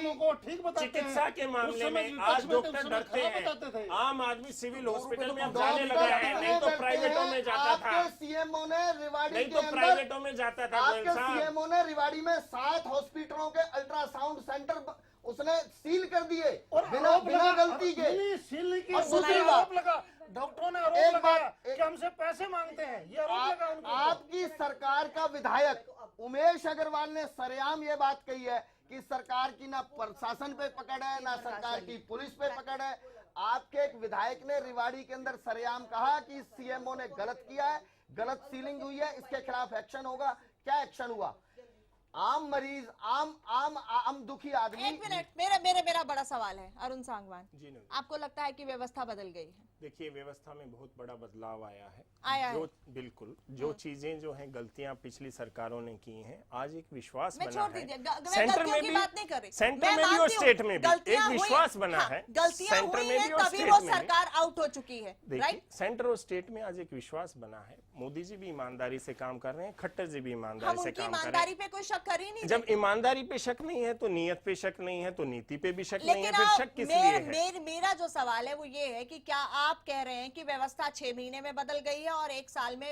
चिकित्सा के मामले में आज डॉक्टर डरते हैं। आम आदमी सिविल हॉस्पिटल में अब जाने लगा है, नहीं तो प्राइवेटों में जाता था। आपके सीएमओ ने रिवाड़ी नहीं के तो अंदर, प्राइवेटों में जाता था। आपके सीएमओ ने रिवाड़ी में 7 हॉस्पिटलों के अल्ट्रासाउंड सेंटर उसने सील कर दिए बिना गलती के। सील की और दूसरी बात लगा, डॉक्टरों ने आरोप लगाया कि हमसे पैसे मांगते हैं, ये आरोप लगा उनको। आपकी सरकार का विधायक उमेश अग्रवाल ने सरेआम ये बात कही है कि सरकार की ना प्रशासन पे पकड़ है, ना सरकार की पुलिस पे पकड़ है। आपके एक विधायक ने रिवाड़ी के अंदर सरेआम कहा कि सीएमओ ने गलत किया है, गलत सीलिंग हुई है, इसके खिलाफ एक्शन होगा। क्या एक्शन हुआ? आम मरीज, आम दुखी आदमी। 1 मिनट, मेरा बड़ा सवाल है अरुण सांगवान, आपको लगता है कि व्यवस्था बदल गई है? देखिए, व्यवस्था में बहुत बड़ा बदलाव आया है। बिल्कुल, जो चीजें जो हैं गलतियां पिछली सरकारों ने की हैं, आज एक विश्वास बना है। सेंटर में भी, सेंटर में भी और स्टेट में भी एक विश्वास बना है। गलतियां हुई हैं, तभी वो सरकार आउट हो चुकी है। देखिए, सेंटर और स्टेट में आज एक विश्वास बना है। मोदी जी भी ईमानदारी से काम कर रहे हैं, खट्टर जी भी ईमानदारी से काम कर रहे हैं। ईमानदारी पे कोई शक कर ही नहीं। जब ईमानदारी पे शक नहीं है तो नियत पे शक नहीं है, तो नीति पे भी शक नहीं है, फिर शक किस लिए है? मेरा जो सवाल है वो ये है कि क्या आप कह रहे हैं कि व्यवस्था 6 महीने में बदल गई है और 1 साल में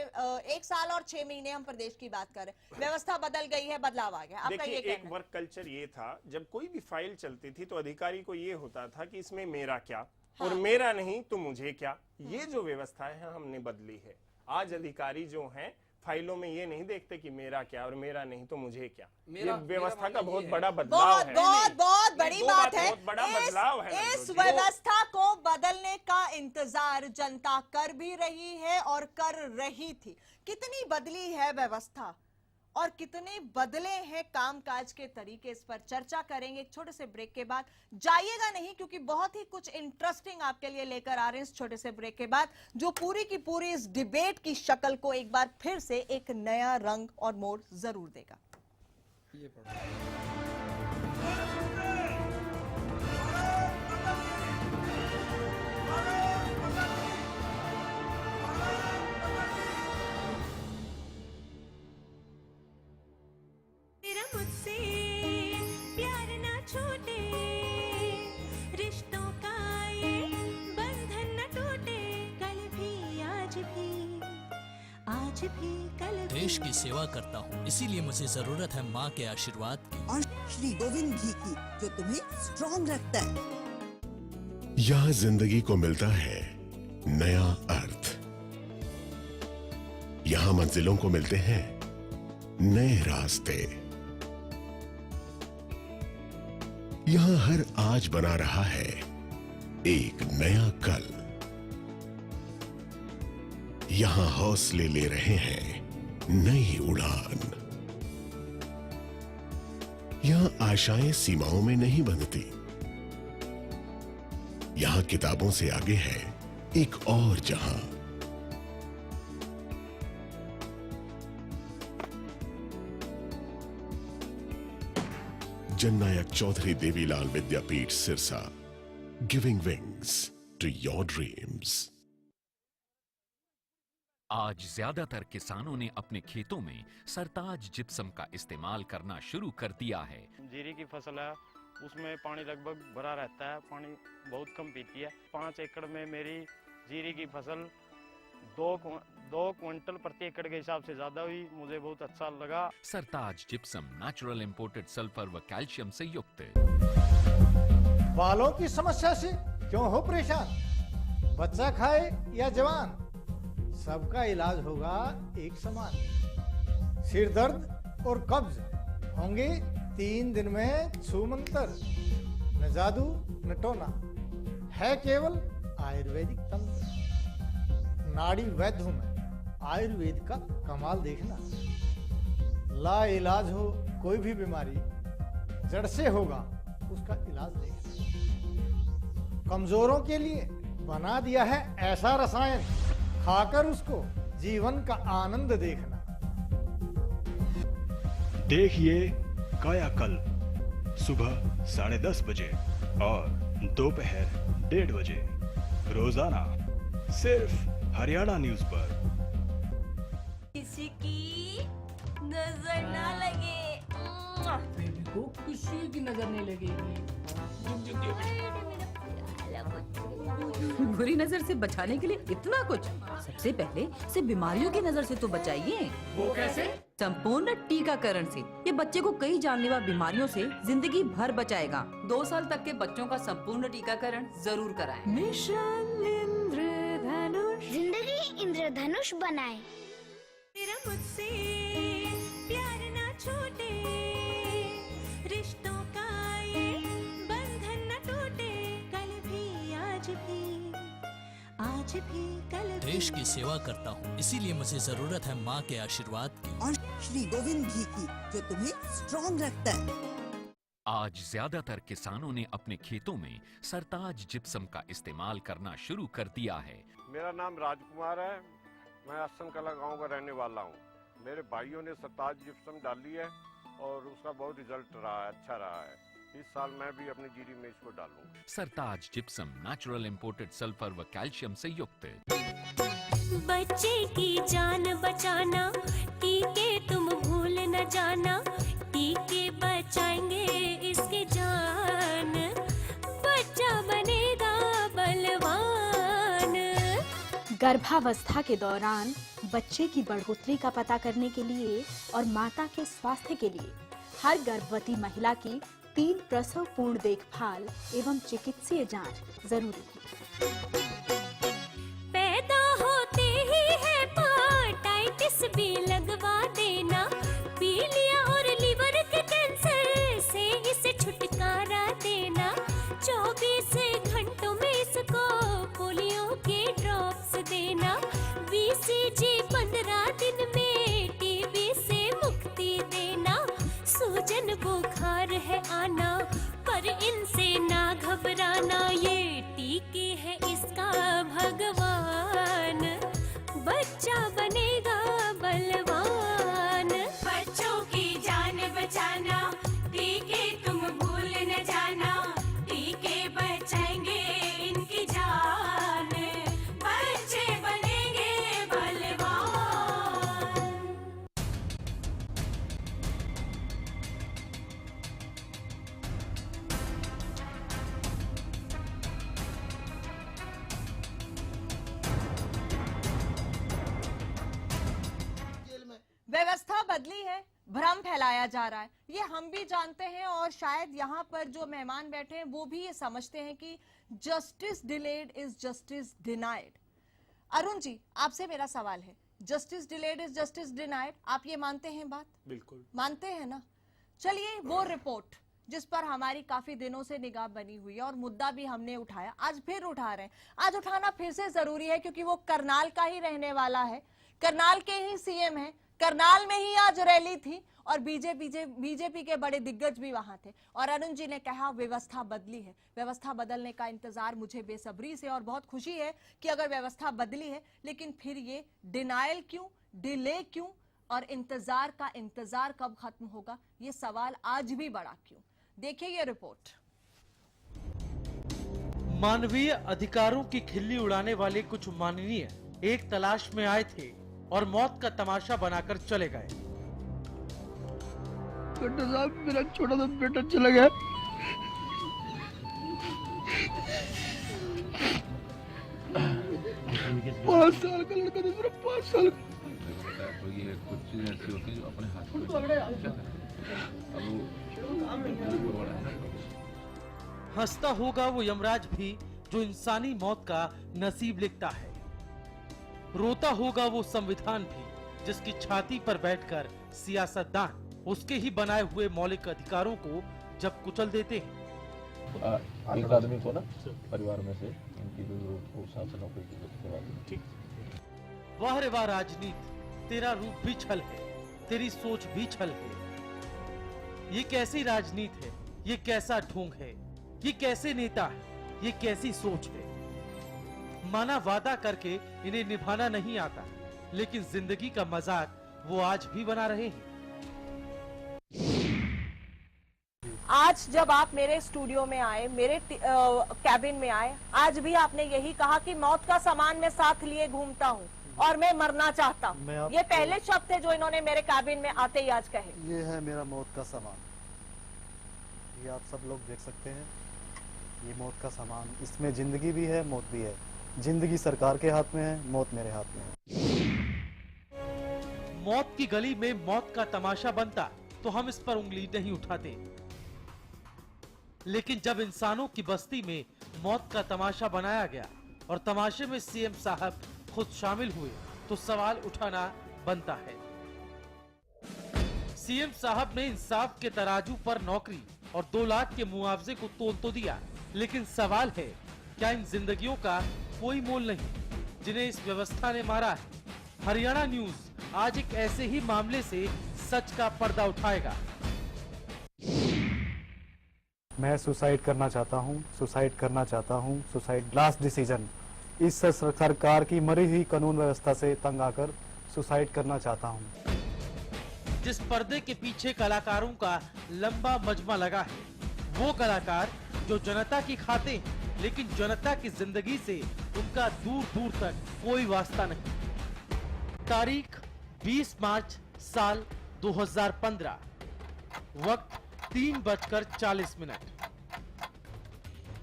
1 साल और 6 महीने हम प्रदेश की बात कर रहे हैं, व्यवस्था बदल गई है, बदलाव आ गया? आपका ये कहना है? एक वर्क कल्चर ये था, जब कोई भी फाइल चलती थी तो अधिकारी को ये होता था कि इसमें मेरा क्या, और मेरा नहीं तो मुझे क्या। ये जो व्यवस्था है हमने बदली है। आज अधिकारी जो हैं फाइलों में ये नहीं देखते कि मेरा क्या और मेरा नहीं तो मुझे क्या। ये व्यवस्था का बहुत बड़ा बदलाव है। बहुत बड़ी बात है। बहुत बड़ा बदलाव है। इस व्यवस्था को बदलने का इंतजार जनता कर भी रही है और कर रही थी। कितनी बदली है व्यवस्था और कितने बदले हैं कामकाज के तरीके, इस पर चर्चा करेंगे एक छोटे से ब्रेक के बाद। जाइएगा नहीं, क्योंकि बहुत ही कुछ इंटरेस्टिंग आपके लिए लेकर आ रहे हैं इस छोटे से ब्रेक के बाद, जो पूरी की पूरी इस डिबेट की शक्ल को एक बार फिर से एक नया रंग और मोड़ जरूर देगा। मुझसे प्यार ना छूटे, रिश्तों का ये बंधन न टूटे, कल भी आज भी कल भी। देश की सेवा करता हूँ, इसीलिए मुझे जरूरत है माँ के आशीर्वाद की और श्री गोविंद घी की, जो तुम्हें स्ट्रॉन्ग रखता है। यहाँ जिंदगी को मिलता है नया अर्थ। यहाँ मंजिलों को मिलते हैं नए रास्ते। यहाँ हर आज बना रहा है एक नया कल। यहाँ हौसले ले रहे हैं नई उड़ान। यहाँ आशाएं सीमाओं में नहीं बंधती। यहाँ किताबों से आगे है एक और जहां। Jannayak Chaudhary Devilal Vidyapeeth Sirsa, giving wings to your dreams. आज ज्यादातर किसानों ने अपने खेतों में सरताज जिप्सम का इस्तेमाल करना शुरू कर दिया है। जीरी की फसल है, उसमें पानी लगभग भरा रहता है, पानी बहुत कम पीती है। 5 एकड़ में मेरी जीरी की फसल 2 क्विंटल प्रति एकड़ के हिसाब से ज्यादा हुई। मुझे बहुत अच्छा लगा। सरताज जिप्सम नेचुरल इंपोर्टेड सल्फर व कैल्शियम से युक्त। बालों की समस्या से क्यों हो परेशान? बच्चा खाए या जवान, सबका इलाज होगा एक समान। सिर दर्द और कब्ज होंगे 3 दिन में छूमंतर। न जादू न टोना, है केवल आयुर्वेदिक तंत्र। नाड़ी वैद्य हूं मैं, आयुर्वेद का कमाल देखना। ला इलाज हो कोई भी बीमारी, जड़ से होगा उसका इलाज देखना। कमजोरों के लिए बना दिया है ऐसा रसायन, खाकर उसको जीवन का आनंद देखना। देखिए कायाकल्प सुबह 10:30 बजे और दोपहर 1:30 बजे रोजाना सिर्फ हरियाणा न्यूज पर। किसी की नजर ना लगे। बेबी को किसी की नजर नहीं लगेगी। बुरी नजर से बचाने के लिए इतना कुछ। सबसे पहले से बीमारियों की नजर से तो बचाइए। वो कैसे? संपूर्ण टीकाकरण से। ये बच्चे को कई जानलेवा बीमारियों से जिंदगी भर बचाएगा। 2 साल तक के बच्चों का संपूर्ण टीकाकरण जरूर कराएं। मिशन इंद्रधनुष, जिंदगी इंद्रधनुष बनाए। तेरा मुझसे प्यार ना छूटे, रिश्तों का ये बंधन न टूटे। कल भी आज भी कल भी। देश की सेवा करता हूँ, इसीलिए मुझे जरूरत है माँ के आशीर्वाद की और श्री गोविंद घी की, जो तुम्हें स्ट्रॉन्ग रखता है। आज ज्यादातर किसानों ने अपने खेतों में सरताज जिप्सम का इस्तेमाल करना शुरू कर दिया है। मेरा नाम राजकुमार है, मैं असम कला गांव का रहने वाला हूँ। मेरे भाइयों ने सरताज जिप्सम डाली है और उसका बहुत रिजल्ट रहा है, अच्छा रहा है। इस साल मैं भी अपनी जीरी में इसको डालूंगा। सरताज जिप्सम नेचुरल इंपोर्टेड सल्फर व कैल्शियम से युक्त। बच्चे की जान बचाना, टीके तुम भूल न जाना। टीके बचाएंगे इसकी जान, बच्चा बनेगा बलवान। गर्भावस्था के दौरान बच्चे की बढ़ोतरी का पता करने के लिए और माता के स्वास्थ्य के लिए हर गर्भवती महिला की 3 प्रसव पूर्ण देखभाल एवं चिकित्सीय जांच जरूरी है। पैदा होते ही हेपेटाइटिस भी लगवा देना। पीलिया और लीवर के कैंसर से इसे छुटकारा देना। 24 घंटों में इसको पोलियो के ड्रॉप्स देना। BCG 15 दिन में टीबी से मुक्ति देना। सूजन बुखार है आना, पर इनसे ना घबराना। ये टीके है इसका भगवान, बच्चा बनेगा बलवान। बच्चों की जान बचाना, टीके तुम भूल न जाना। टीके बचाएंगे इनकी जान, बच्चे बनेंगे बलवान। व्यवस्था बदली है, भ्रम फैलाया जा रहा है, ये हम भी जानते हैं और शायद यहाँ पर जो मेहमान बैठे हैं वो भी ये समझते हैं कि justice delayed is justice denied. Arun ji, आपसे मेरा सवाल है, justice delayed is justice denied, आप ये मानते हैं बात? बिल्कुल मानते हैं ना। चलिए वो रिपोर्ट जिस पर हमारी काफी दिनों से निगाह बनी हुई है और मुद्दा भी हमने उठाया, आज फिर उठा रहे हैं। आज उठाना फिर से जरूरी है क्योंकि वो करनाल का ही रहने वाला है, करनाल के ही सीएम है, करनाल में ही आज रैली थी और बीजेपी के बड़े दिग्गज भी वहां थे। और अरुण जी ने कहा व्यवस्था बदली है। व्यवस्था बदलने का इंतजार मुझे बेसब्री से और बहुत खुशी है कि अगर व्यवस्था बदली है, लेकिन फिर ये डिनायल क्यों, डिले क्यों और इंतजार का इंतजार कब खत्म होगा, ये सवाल आज भी बड़ा क्यों। देखिए ये रिपोर्ट। मानवीय अधिकारों की खिल्ली उड़ाने वाले कुछ माननीय एक तलाश में आए थे और मौत का तमाशा बनाकर चले गए। साहब, मेरा छोटा सा बेटा चला गया। पाँच साल का लड़का था, सिर्फ 5 साल का। ये कुछ चीजें ऐसी होती हैं जो अपने हाथ में हंसता होगा वो यमराज भी जो इंसानी मौत का नसीब लिखता है। रोता होगा वो संविधान भी जिसकी छाती पर बैठकर सियासतदान उसके ही बनाए हुए मौलिक अधिकारों को जब कुचल देते हैं। एक आदमी को ना परिवार में से इनकी जो जरूरत हो साथ नौकरी की जरूरत है। वाह रे वाह राजनीति, तेरा रूप भी छल है, तेरी सोच भी छल है। ये कैसी राजनीति है, ये कैसा ढोंग है, ये कैसे नेता है, ये कैसी सोच है। माना वादा करके इन्हें निभाना नहीं आता, लेकिन जिंदगी का मजाक वो आज भी बना रहे हैं। आज जब आप मेरे स्टूडियो में आए, मेरे कैबिन में आए, आज भी आपने यही कहा कि मौत का सामान मैं साथ लिए घूमता हूँ और मैं मरना चाहता हूँ। ये पहले शब्द थे जो इन्होंने मेरे कैबिन में आते ही आज कहे। ये है मेरा मौत का सामान, ये आप सब लोग देख सकते हैं। ये मौत का सामान, इसमें जिंदगी भी है, मौत भी है। जिंदगी सरकार के हाथ में है, मौत मेरे हाथ में है। मौत की गली में मौत का तमाशा बनता तो हम इस पर उंगली नहीं उठाते, लेकिन जब इंसानों की बस्ती में मौत का तमाशा बनाया गया और तमाशे में सीएम साहब खुद शामिल हुए तो सवाल उठाना बनता है। सीएम साहब ने इंसाफ के तराजू पर नौकरी और 2 लाख के मुआवजे को तोल तो दिया, लेकिन सवाल है क्या इन जिंदगियों का कोई मोल नहीं जिन्हें इस व्यवस्था ने मारा है। हरियाणा न्यूज आज एक ऐसे ही मामले से सच का पर्दा उठाएगा। मैं सुसाइड करना चाहता हूँ, सुसाइड करना चाहता हूँ, सुसाइड लास्ट डिसीजन। इस सरकार की मरी हुई कानून व्यवस्था से तंग आकर सुसाइड करना चाहता हूँ। जिस पर्दे के पीछे कलाकारों का लंबा मजमा लगा है, वो कलाकार जो जनता की खाते हैं, लेकिन जनता की जिंदगी से उनका दूर दूर तक कोई वास्ता नहीं। तारीख 20 मार्च साल 2015, वक्त 3:40।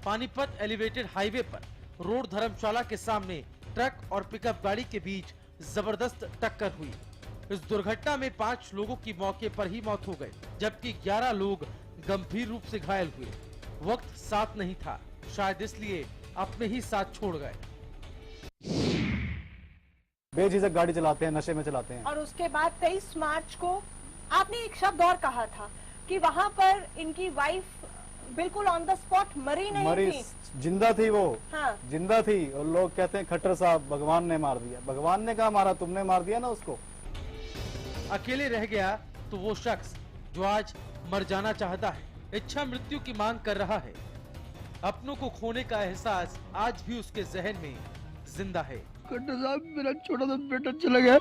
पानीपत एलिवेटेड हाईवे पर रोड धर्मशाला के सामने ट्रक और पिकअप गाड़ी के बीच जबरदस्त टक्कर हुई। इस दुर्घटना में 5 लोगों की मौके पर ही मौत हो गई, जबकि 11 लोग गंभीर रूप से घायल हुए। वक्त साथ नहीं था, शायद इसलिए अपने ही साथ छोड़ गए। बेझिझक गाड़ी चलाते हैं, नशे में चलाते हैं। और उसके बाद 23 मार्च को आपने एक शब्द और कहा था कि वहाँ पर इनकी वाइफ बिल्कुल ऑन द स्पॉट मरी नहीं थी, जिंदा थी वो। हाँ। जिंदा थी और लोग कहते हैं खट्टर साहब भगवान ने मार दिया। भगवान ने कहा मारा, तुमने मार दिया ना उसको। अकेले रह गया तो वो शख्स जो आज मर जाना चाहता है, इच्छा मृत्यु की मांग कर रहा है। अपनों को खोने का एहसास आज भी उसके जहन में जिंदा है। खट्टर साहब, मेरा छोटा सा बेटा चला गया।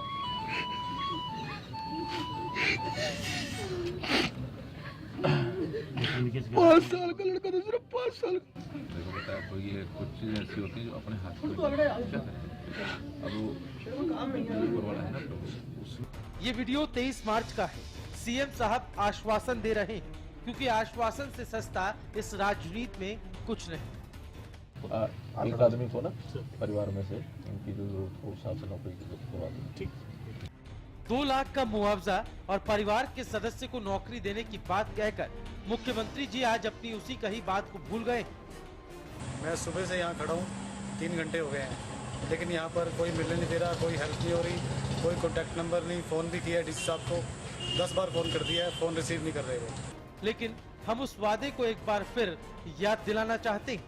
5 साल का लड़का था, सिर्फ 5 साल का। देखो बेटा, तो ये कुछ चीजें ऐसी होती हैं जो अपने हाथ में ये वीडियो 23 मार्च का है। सीएम साहब आश्वासन दे रहे हैं, क्योंकि आश्वासन से सस्ता इस राजनीति में कुछ नहीं। एक आदमी को ना परिवार में से इनकी जो जरूरत हो साथ नौकरी की जरूरत है। 2 लाख का मुआवजा और परिवार के सदस्य को नौकरी देने की बात कहकर मुख्यमंत्री जी आज अपनी उसी कही बात को भूल गए। मैं सुबह से यहाँ खड़ा हूँ, 3 घंटे हो गए हैं, लेकिन यहाँ पर कोई मिलने नहीं दे रहा, कोई हेल्प नहीं हो रही, कोई कॉन्टैक्ट नंबर नहीं। फोन भी किया डीसी साहब को, 10 बार फोन कर दिया है, फोन रिसीव नहीं कर रहे वो। लेकिन हम उस वादे को एक बार फिर याद दिलाना चाहते हैं।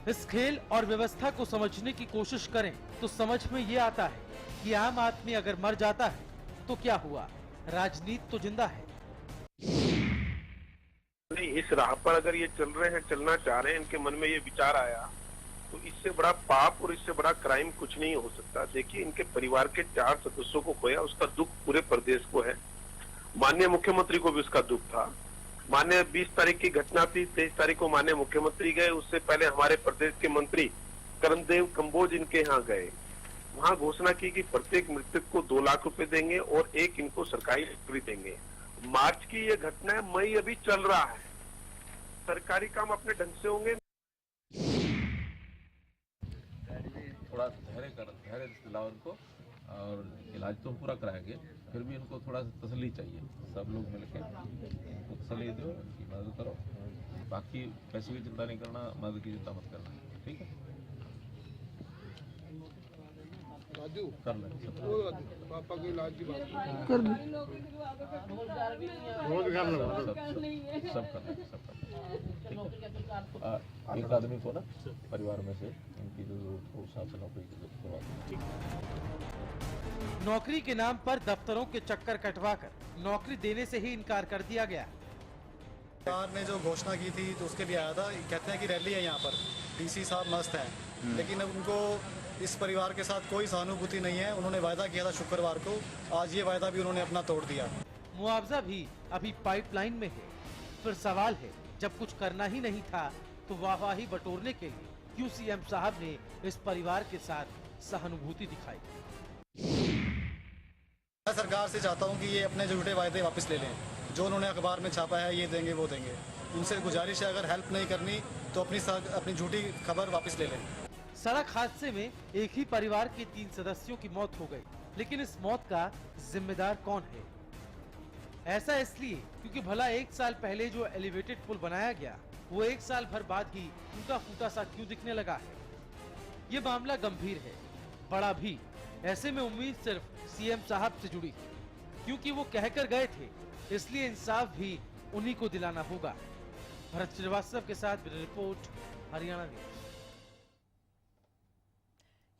इस खेल और व्यवस्था को समझने की कोशिश करें तो समझ में ये आता है कि आम आदमी अगर मर जाता है तो क्या हुआ, राजनीति तो जिंदा है। नहीं, इस राह पर अगर ये चल रहे हैं, चलना चाह रहे हैं, इनके मन में ये विचार आया तो इससे बड़ा पाप और इससे बड़ा क्राइम कुछ नहीं हो सकता। देखिए, इनके परिवार के 4 सदस्यों को खोया, उसका दुख पूरे प्रदेश को है। माननीय मुख्यमंत्री को भी उसका दुख था। माननीय 20 तारीख की घटना थी, 23 तारीख को माननीय मुख्यमंत्री गए, उससे पहले हमारे प्रदेश के मंत्री कर्णदेव कंबोज इनके यहाँ गए। वहां घोषणा की कि प्रत्येक मृतक को 2 लाख रुपए देंगे और एक इनको सरकारी नौकरी देंगे। मार्च की ये घटना है, मई अभी चल रहा है, सरकारी काम अपने ढंग से होंगे। थोड़ा धैर्य दिलाओ इनको, और इलाज तो पूरा कराएंगे, फिर भी इनको थोड़ा तसल्ली चाहिए। सब लोग मिलकर इनको तसल्ली दो, इनकी मदद करो। बाकी पैसे की चिंता नहीं करना, मदद की चिंता मत करना, ठीक है? कर लेंगे पापा के इलाज की बात कर सब कर एक आदमी को ना परिवार में से उनकी जो जरूरत हो उस हिसाब से नौकरी की जरूरत। नौकरी के नाम पर दफ्तरों के चक्कर कटवाकर नौकरी देने से ही इनकार कर दिया गया। सरकार ने जो घोषणा की थी तो उसके लिए आया था, कहते हैं कि रैली है यहाँ पर, डीसी साहब मस्त हैं, लेकिन अब उनको इस परिवार के साथ कोई सहानुभूति नहीं है। उन्होंने वायदा किया था शुक्रवार को, आज ये वायदा भी उन्होंने अपना तोड़ दिया। मुआवजा भी अभी पाइपलाइन में है। फिर सवाल है, जब कुछ करना ही नहीं था तो वाहवाही बटोरने के लिए क्यों सीएम साहब ने इस परिवार के साथ सहानुभूति दिखाई? मैं सरकार से चाहता हूँ कि ये अपने झूठे वायदे वापस ले लें, जो उन्होंने अखबार में छापा है ये देंगे वो देंगे। उनसे गुजारिश है, अगर हेल्प नहीं करनी तो अपनी झूठी खबर वापस ले लें। सड़क हादसे में एक ही परिवार के 3 सदस्यों की मौत हो गई, लेकिन इस मौत का जिम्मेदार कौन है? ऐसा इसलिए क्योंकि भला 1 साल पहले जो एलिवेटेड पुल बनाया गया वो 1 साल भर बाद ही टूटा फूटा सा क्यों दिखने लगा है? ये मामला गंभीर है, बड़ा भी। ऐसे में उम्मीद सिर्फ सीएम साहब से जुड़ी है, क्योंकि वो कहकर गए थे, इसलिए इंसाफ भी उन्हीं को दिलाना होगा। भरत श्रीवास्तव के साथ ब्यूरो रिपोर्ट, हरियाणा न्यूज।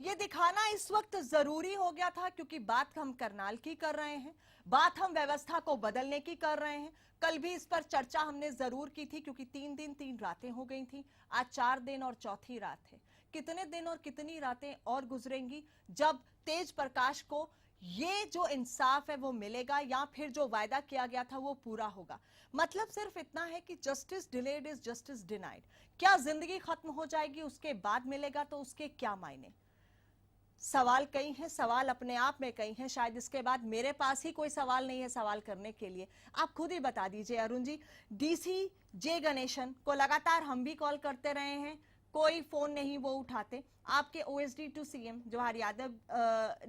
ये दिखाना इस वक्त जरूरी हो गया था, क्योंकि बात हम करनाल की कर रहे हैं, बात हम व्यवस्था को बदलने की कर रहे हैं। कल भी इस पर चर्चा हमने जरूर की थी, क्योंकि 3 दिन 3 रातें हो गई थी, आज 4 दिन और चौथी रात है। कितने दिन और कितनी रातें और गुजरेंगी जब तेज प्रकाश को ये जो इंसाफ है वो मिलेगा, या फिर जो वायदा किया गया था वो पूरा होगा? मतलब सिर्फ इतना है कि justice delayed is justice denied. क्या जिंदगी खत्म हो जाएगी उसके बाद मिलेगा तो उसके क्या मायने? सवाल कई हैं, सवाल अपने आप में कई हैं। शायद इसके बाद मेरे पास ही कोई सवाल नहीं है सवाल करने के लिए। आप खुद ही बता दीजिए अरुण जी। डीसी जे गणेशन को लगातार हम भी कॉल करते रहे हैं, कोई फोन नहीं वो उठाते। आपके OSD to CM Jawahar Yadav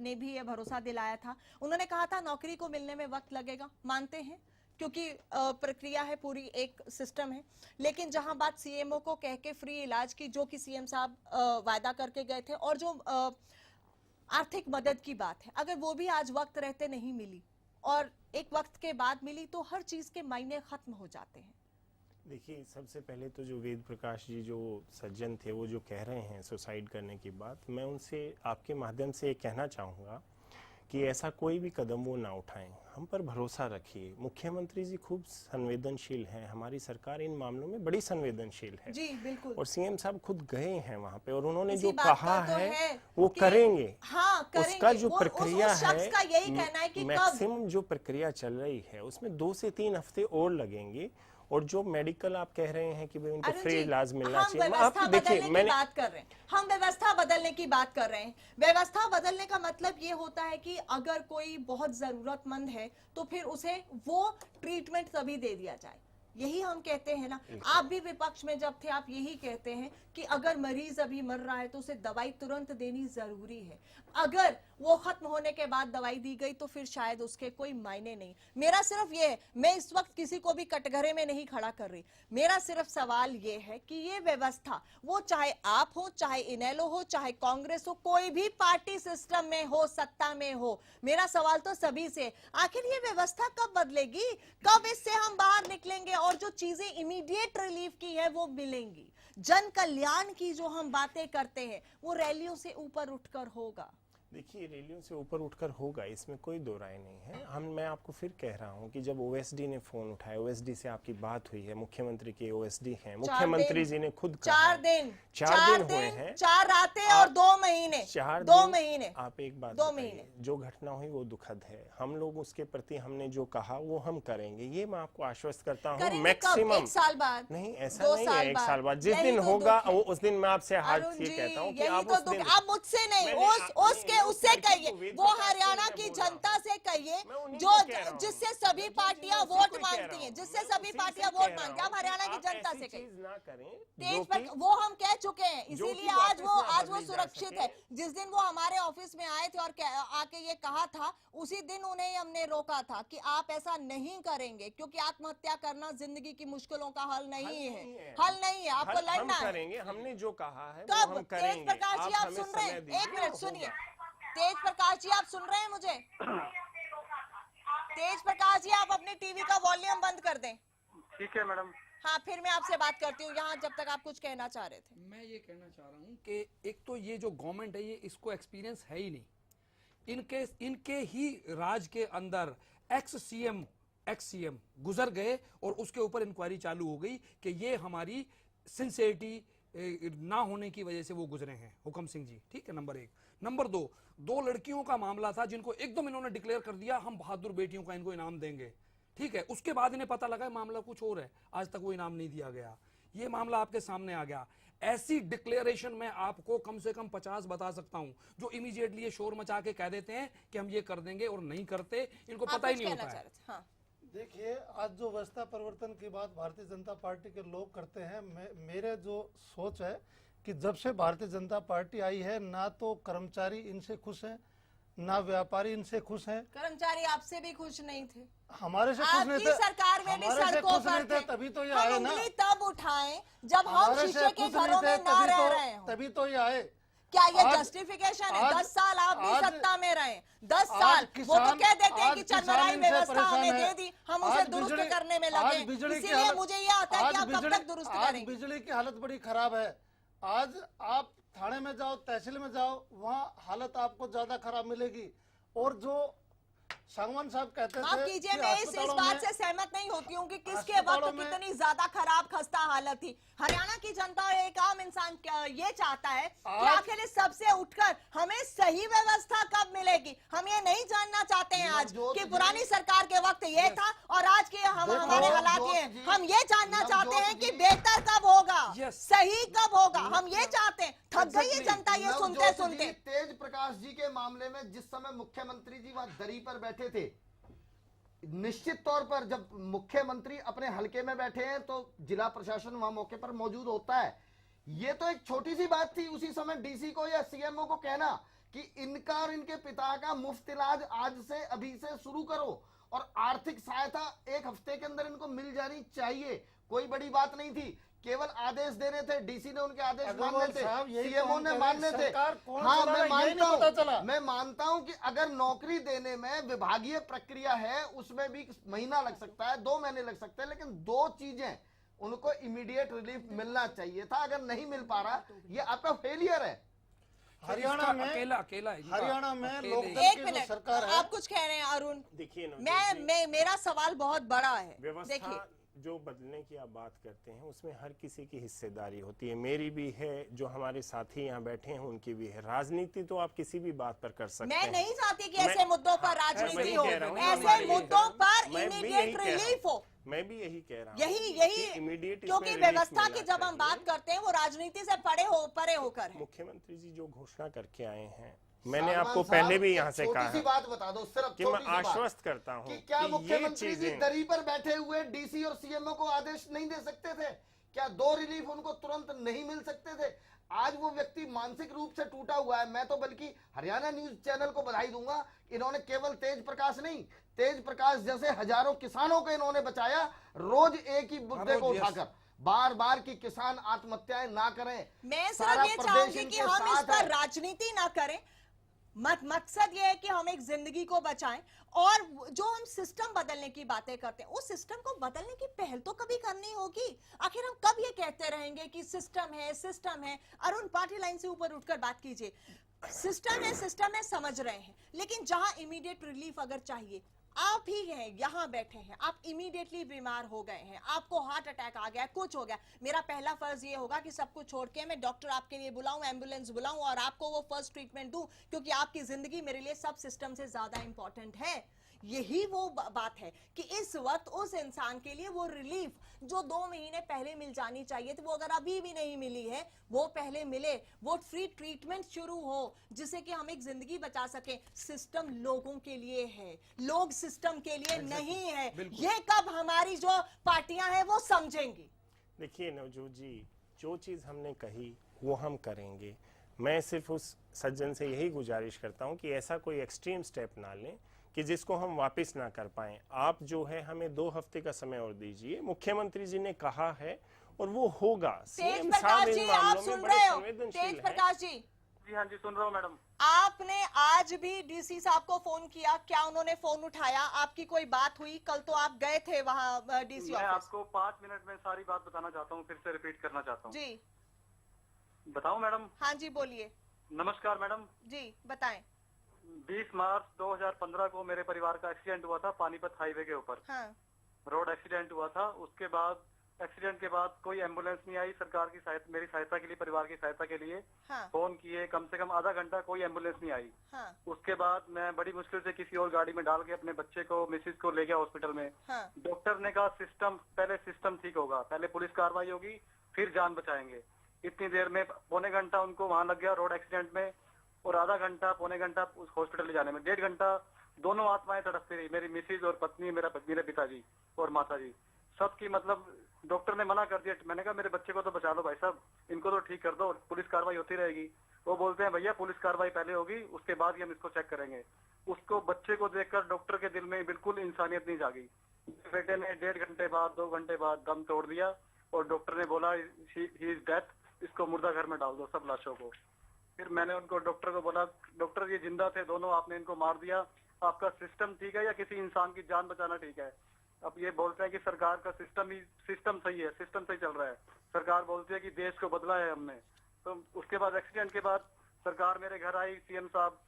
ने भी ये भरोसा दिलाया था, उन्होंने कहा था नौकरी को मिलने में वक्त लगेगा। मानते हैं, क्योंकि प्रक्रिया है, पूरी एक सिस्टम है। लेकिन जहां बात सीएमओ को कह के फ्री इलाज की, जो कि सीएम साहब वायदा करके गए थे, और जो आर्थिक मदद की बात है, अगर वो भी आज वक्त रहते नहीं मिली और एक वक्त के बाद मिली तो हर चीज के मायने खत्म हो जाते हैं। देखिए, सबसे पहले तो जो वेद प्रकाश जी जो सज्जन थे वो जो कह रहे हैं सुसाइड करने की बात, मैं उनसे आपके माध्यम से कहना चाहूँगा कि ऐसा कोई भी कदम वो ना उठाएं। हम पर भरोसा रखिए। मुख्यमंत्री जी खूब संवेदनशील हैं, हमारी सरकार इन मामलों में बड़ी संवेदनशील है जी, बिल्कुल। और सीएम साहब खुद गए हैं वहां पे और उन्होंने इसी जो बात कहा का तो है वो करेंगे। हाँ, करेंगे। उसका जो वो प्रक्रिया उस शख्स है, का यही कहना है कि मैक्सिमम जो प्रक्रिया चल रही है उसमें 2 से 3 हफ्ते और लगेंगे। और जो मेडिकल आप कह रहे हैं कि भाई उनको फ्री इलाज मिलना चाहिए, आप देखिए, मैंने बात कर रहे हैं, हम व्यवस्था बदलने की बात कर रहे हैं। व्यवस्था बदलने का मतलब ये होता है कि अगर कोई बहुत जरूरतमंद है तो फिर उसे वो ट्रीटमेंट तभी दे दिया जाए। यही हम कहते हैं ना। आप भी विपक्ष में जब थे आप यही कहते हैं कि अगर मरीज अभी मर रहा है तो उसे दवाई तुरंत देनी जरूरी है। अगर वो खत्म होने के बाद दवाई दी गई तो फिर शायद उसके कोई मायने नहीं। मेरा सिर्फ ये है, मैं इस वक्त किसी को भी कटघरे में नहीं खड़ा कर रही, मेरा सिर्फ सवाल ये है कि ये व्यवस्था, वो चाहे आप हो, चाहे इनेलो हो, चाहे कांग्रेस हो, कोई भी पार्टी सिस्टम में हो, सत्ता में हो, मेरा सवाल तो सभी से, आखिर ये व्यवस्था कब बदलेगी? कब इससे हम बाहर निकलेंगे और जो चीजें इमीडिएट रिलीफ की है वो मिलेंगी? जन कल्याण की जो हम बातें करते हैं वो रैलियों से ऊपर उठकर होगा। देखिए, रैलियों से ऊपर उठकर होगा, इसमें कोई दो राय नहीं है। मैं आपको फिर कह रहा हूं कि जब ओएसडी ने फोन उठाया, ओएसडी से आपकी बात हुई है, मुख्यमंत्री के ओएसडी हैं, मुख्यमंत्री जी ने खुद कहा 4 दिन 4 दिन हुए हैं, 4 रातें और 2 महीने, 2 महीने। आप एक बात 2 महीने, जो घटना हुई वो दुखद है। हम लोग उसके प्रति हमने जो कहा वो हम करेंगे, ये मैं आपको आश्वस्त करता हूँ। मैक्सिमम 1 साल बाद नहीं, ऐसा नहीं है 1 साल बाद, जिस दिन होगा वो उस दिन मैं आपसे हाथ से कहता हूँ कि आप मुझसे नहीं, उसके कहिए, उससे कहिए, वो हरियाणा की जनता से कहिए जो जिससे सभी पार्टियां वोट मांगती हैं, जिससे सभी पार्टियां वोट मांगती हैं। आप हरियाणा की जनता से कहिए तेज पर, वो हम कह चुके हैं, इसीलिए आज वो सुरक्षित है। जिस दिन वो हमारे ऑफिस में आए थे और आके ये कहा था, उसी दिन उन्हें हमने रोका था कि आप ऐसा नहीं करेंगे, क्योंकि आत्महत्या करना जिंदगी की मुश्किलों का हल नहीं है, हल नहीं है, आपको लड़ना है। करेंगे, हमने जो कहा है कब? हम करेंगे। तेज प्रकाश जी आप सुन रहे हैं? एक मिनट सुनिए, तेज प्रकाश जी आप सुन रहे हैं मुझे? तेज प्रकाश जी आप अपनी टीवी का वॉल्यूम बंद कर दें। ठीक है मैडम। हाँ, फिर मैं आपसे बात करती हूँ यहाँ, जब तक आप कुछ कहना चाह रहे थे। मैं ये कहना चाह रहा हूँ कि एक तो ये जो गवर्नमेंट है, ये इसको एक्सपीरियंस है ही नहीं। इनके ही राज के अंदर एक्स सीएम गुजर गए और उसके ऊपर इंक्वायरी चालू हो गई कि ये हमारी सिंसियरिटी ना होने की वजह से वो गुजरे हैं, हुकम सिंह जी। ठीक है, नंबर 1। नंबर 2, 2 लड़कियों का मामला था जिनको एकदम इन्होंने डिक्लेयर कर दिया हम बहादुर बेटियों का इनको इनाम देंगे। ठीक है, उसके बाद इन्हें पता लगा मामला कुछ और है, आज तक वो इनाम नहीं दिया गया। ये मामला आपके सामने आ गया। ऐसी डिक्लेरेशन में आपको कम से कम 50 बता सकता हूं जो इमीडिएटली ये शोर मचा के कह देते हैं कि हम ये कर देंगे और नहीं करते, इनको पता ही नहीं होता है। हाँ। देखिए, आज जो व्यवस्था परिवर्तन की बात भारतीय जनता पार्टी के लोग करते हैं, मेरे जो सोच है कि जब से भारतीय जनता पार्टी आई है, ना तो कर्मचारी इनसे खुश हैं, ना व्यापारी इनसे खुश हैं। कर्मचारी आपसे भी खुश नहीं थे, हमारे से खुश नहीं थे, सरकार में भी सड़कों पर थे, तभी तो ये आए ना। तब उठाएं जब हम शीशे के घरों में ना रह रहे हो, तभी तो ये आए। क्या ये जस्टिफिकेशन है? 10 साल आप भी सत्ता में रहे, 10 साल वो तो कह देते हैं कि चरमराई व्यवस्था हमें दे दी, हम उसे दुरुस्त करने में लगे, इसीलिए मुझे ये आता है कि आप कब तक दुरुस्त करेंगे? बिजली की हालत बड़ी खराब है। आज आप थाने में जाओ, तहसील में जाओ, वहाँ हालत आपको ज्यादा खराब मिलेगी। और जो सांगवान साहब कहते माफ कीजिए, मैं इस बात से सहमत नहीं होती हूँ कि किसके वक्त कितनी ज्यादा खराब खस्ता हालत थी। हरियाणा की जनता और एक आम इंसान ये चाहता है कि आखिर सबसे उठकर हमें सही व्यवस्था कब मिलेगी। हम ये नहीं जानना चाहते हैं आज कि पुरानी सरकार के वक्त ये था और आज के हमारे हालात ये हैं। हम ये जानना चाहते हैं कि बेहतर कब होगा, सही कब होगा, हम ये चाहते हैं। थक गई है जनता ये सुनते सुनते। तेज प्रकाश जी के मामले में जिस समय मुख्यमंत्री जी वहां दरी पर बैठे थे, निश्चित तौर पर जब मुख्यमंत्री अपने हलके में बैठे हैं तो जिला प्रशासन वहां मौके पर मौजूद होता है। ये तो एक छोटी सी बात थी उसी समय डीसी को या सीएमओ को कहना कि इनका और इनके पिता का मुफ्त इलाज आज से अभी से शुरू करो और आर्थिक सहायता 1 हफ्ते के अंदर इनको मिल जानी चाहिए। कोई बड़ी बात नहीं थी, केवल आदेश देने थे, डीसी ने उनके आदेश मानने थे, सीएमओ ने मानने थे। हाँ, मैं मानता हूं कि अगर नौकरी देने में विभागीय प्रक्रिया है उसमें भी महीना लग सकता है, 2 महीने लग सकते हैं, लेकिन 2 चीजें उनको इमीडिएट रिलीफ मिलना चाहिए था। अगर नहीं मिल पा रहा, ये आपका फेलियर है। हरियाणा में अकेला हरियाणा में एक मिनट, सरकार है। आप कुछ कह रहे हैं अरुण? देखिए, मैं मेरा सवाल बहुत बड़ा है। व्यवस्था जो बदलने की आप बात करते हैं उसमें हर किसी की हिस्सेदारी होती है, मेरी भी है, जो हमारे साथी यहाँ बैठे हैं उनकी भी है। राजनीति तो आप किसी भी बात पर कर सकते हैं। मैं नहीं चाहती कि ऐसे मुद्दों पर राजनीति हो, ऐसे मुद्दों पर इमीडिएट रिलीफ हो। मैं भी यही कह रहा हूँ, यही इमीडिएट, क्योंकि व्यवस्था की जब हम बात करते हैं वो राजनीति से परे होकर है। मुख्यमंत्री जी जो घोषणा करके आए हैं, मैंने आपको पहले भी यहाँ से कहा है बात बता दो सिर्फ कि मैं आश्वस्त करता हूँ कि क्या मुख्यमंत्री जी दरी पर बैठे हुए डीसी और सीएमओ को आदेश नहीं दे सकते थे? क्या 2 रिलीफ उनको तुरंत नहीं मिल सकते थे? आज वो व्यक्ति मानसिक रूप से टूटा हुआ है। मैं तो बल्कि हरियाणा न्यूज चैनल को बधाई दूंगा, इन्होंने केवल तेज प्रकाश नहीं, तेज प्रकाश जैसे हजारों किसानों को इन्होंने बचाया, रोज एक ही मुद्दे को उठाकर। बार बार की किसान आत्महत्याएं ना करें। मैं सिर्फ ये चाहूंगी कि हम इस पर राजनीति ना करें। मकसद ये है कि हम एक जिंदगी को बचाएं, और जो हम सिस्टम बदलने की बातें करते हैं उस सिस्टम को बदलने की पहल तो कभी करनी होगी। आखिर हम कब ये कहते रहेंगे कि सिस्टम है। अरुण, पार्टी लाइन से ऊपर उठकर बात कीजिए। सिस्टम है समझ रहे हैं, लेकिन जहां इमीडिएट रिलीफ अगर चाहिए, आप ही हैं यहाँ बैठे हैं, आप इमीडिएटली बीमार हो गए हैं, आपको हार्ट अटैक आ गया, कुछ हो गया, मेरा पहला फर्ज ये होगा कि सब कुछ छोड़ के मैं डॉक्टर आपके लिए बुलाऊं, एम्बुलेंस बुलाऊं और आपको वो फर्स्ट ट्रीटमेंट दूं, क्योंकि आपकी जिंदगी मेरे लिए सब सिस्टम से ज्यादा इंपॉर्टेंट है। यही वो बात है कि इस वक्त उस इंसान के लिए वो रिलीफ जो 2 महीने पहले मिल जानी चाहिए थी, वो अगर अभी भी नहीं मिली है, वो पहले मिले, वो फ्री ट्रीटमेंट शुरू हो, जिससे कि हम एक जिंदगी बचा सके। सिस्टम लोगों के लिए है, लोग सिस्टम के लिए नहीं है। ये कब हमारी जो पार्टियां हैं वो समझेंगी। देखिए नवजोत जी, जो चीज़ हमने कही वो हम करेंगे। मैं सिर्फ उस सज्जन से यही गुजारिश करता हूं कि ऐसा कोई एक्सट्रीम स्टेप ना लें कि जिसको हम वापस ना कर पाएं। आप जो है हमें 2 हफ्ते का समय और दीजिए। मुख्यमंत्री जी ने कहा है और वो होगा। तेज प्रकाश जी, आप सुन रहे हो? तेज प्रकाश जी। जी हाँ जी, सुन रहा हूँ मैडम। आपने आज भी डीसी साहब को फोन किया, क्या उन्होंने फोन उठाया? आपकी कोई बात हुई? कल तो आप गए थे वहाँ डीसी ऑफिस। मैं आपको 5 मिनट में सारी बात बताना चाहता हूँ, फिर से रिपीट करना चाहता हूँ। जी बताऊँ मैडम? हाँ जी बोलिए। नमस्कार मैडम जी बताएं। 20 मार्च 2015 को मेरे परिवार का एक्सीडेंट हुआ था पानीपत हाईवे के ऊपर। हाँ। रोड एक्सीडेंट हुआ था। उसके बाद एक्सीडेंट के बाद कोई एम्बुलेंस नहीं आई। सरकार की सहायता, मेरी सहायता के लिए, परिवार की सहायता के लिए फोन किए, कम से कम आधा घंटा कोई एम्बुलेंस नहीं आई। उसके बाद मैं बड़ी मुश्किल से किसी और गाड़ी में डाल के अपने बच्चे को, मिसिस को ले गया हॉस्पिटल में। डॉक्टर ने कहा पहले सिस्टम ठीक होगा, पहले पुलिस कार्रवाई होगी, फिर जान बचाएंगे। इतनी देर में पौने घंटा उनको वहां लग गया रोड एक्सीडेंट में, और आधा घंटा पौने घंटा उस हॉस्पिटल ले जाने में। 1.5 घंटा दोनों आत्माएं तड़पती रही, मेरी मिसिज और पत्नी, मेरे पिताजी और माता जी, सबकी। मतलब डॉक्टर ने मना कर दिया। मैंने कहा मेरे बच्चे को तो बचा लो भाई साहब, इनको तो ठीक कर दो, पुलिस कार्रवाई होती रहेगी। वो बोलते हैं भैया पुलिस कार्रवाई पहले होगी, उसके बाद ही हम इसको चेक करेंगे। उसको, बच्चे को देखकर डॉक्टर के दिल में बिल्कुल इंसानियत नहीं जागी। बेटे ने 1.5 घंटे बाद, 2 घंटे बाद दम तोड़ दिया, और डॉक्टर ने बोला ही इज डेथ, इसको मुर्दा घर में डाल दो सब लाशों को। फिर मैंने उनको, डॉक्टर को बोला, डॉक्टर ये जिंदा थे दोनों, आपने इनको मार दिया, आपका सिस्टम ठीक है या किसी इंसान की जान बचाना ठीक है? अब ये बोलते हैं कि सरकार का सिस्टम सही है, सिस्टम सही चल रहा है। सरकार बोलती है कि देश को बदला है हमने। तो उसके बाद, एक्सीडेंट के बाद सरकार मेरे घर आई, सीएम साहब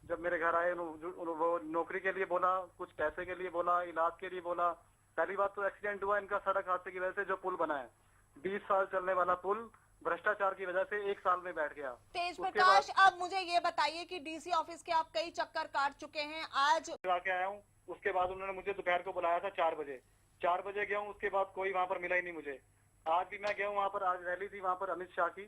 जब मेरे घर आए, वो नौकरी के लिए बोला, कुछ पैसे के लिए बोला, इलाज के लिए बोला। पहली बात तो एक्सीडेंट हुआ इनका सड़क हादसे की वजह से, जो पुल बना है 20 साल चलने वाला पुल, भ्रष्टाचार की वजह से 1 साल में बैठ गया। तेज प्रकाश, अब मुझे ये बताइए कि डीसी ऑफिस के आप कई चक्कर काट चुके हैं। आज के आया हूँ, उसके बाद उन्होंने मुझे दोपहर को बुलाया था 4 बजे। 4 बजे गया हूँ, उसके बाद कोई वहाँ पर मिला ही नहीं मुझे। आज भी मैं गया हूँ वहाँ पर, आज रैली थी वहाँ पर अमित शाह की,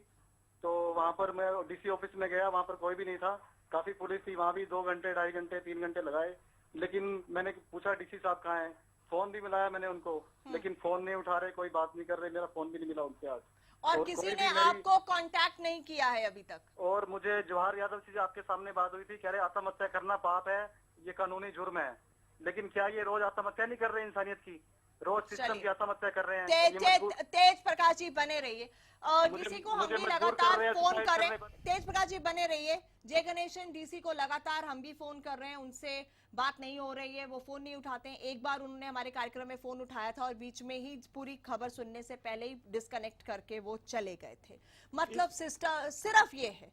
तो वहाँ पर मैं डीसी ऑफिस में गया, वहाँ पर कोई भी नहीं था। काफी पुलिस थी, वहाँ भी 2 घंटे, 2.5 घंटे, 3 घंटे लगाए। लेकिन मैंने पूछा डीसी साहब कहाँ हैं, फोन भी मिलाया मैंने उनको, लेकिन फोन नहीं उठा रहे, कोई बात नहीं कर रहे, मेरा फोन भी नहीं मिला उनसे आज। और किसी ने आपको कांटेक्ट नहीं किया है अभी तक? और मुझे जवाहर यादव से आपके सामने बात हुई थी, कह रहे आत्महत्या करना पाप है, ये कानूनी जुर्म है। लेकिन क्या ये रोज आत्महत्या नहीं कर रहे इंसानियत की? रोज सिस्टम की आत्महत्या कर रहे हैं। तेज प्रकाश जी बने रहिए, डीसी को हम भी लगातार फोन कर रहे हैं। तेज प्रकाश जी बने रहिए। जय गणेशन डीसी को लगातार हम भी फोन कर रहे हैं, उनसे बात नहीं हो रही है, वो फोन नहीं उठाते हैं। एक बार उन्होंने हमारे कार्यक्रम में फोन उठाया था और बीच में ही पूरी खबर सुनने से पहले ही डिस्कनेक्ट करके वो चले गए थे। मतलब सिस्टम सिर्फ ये है,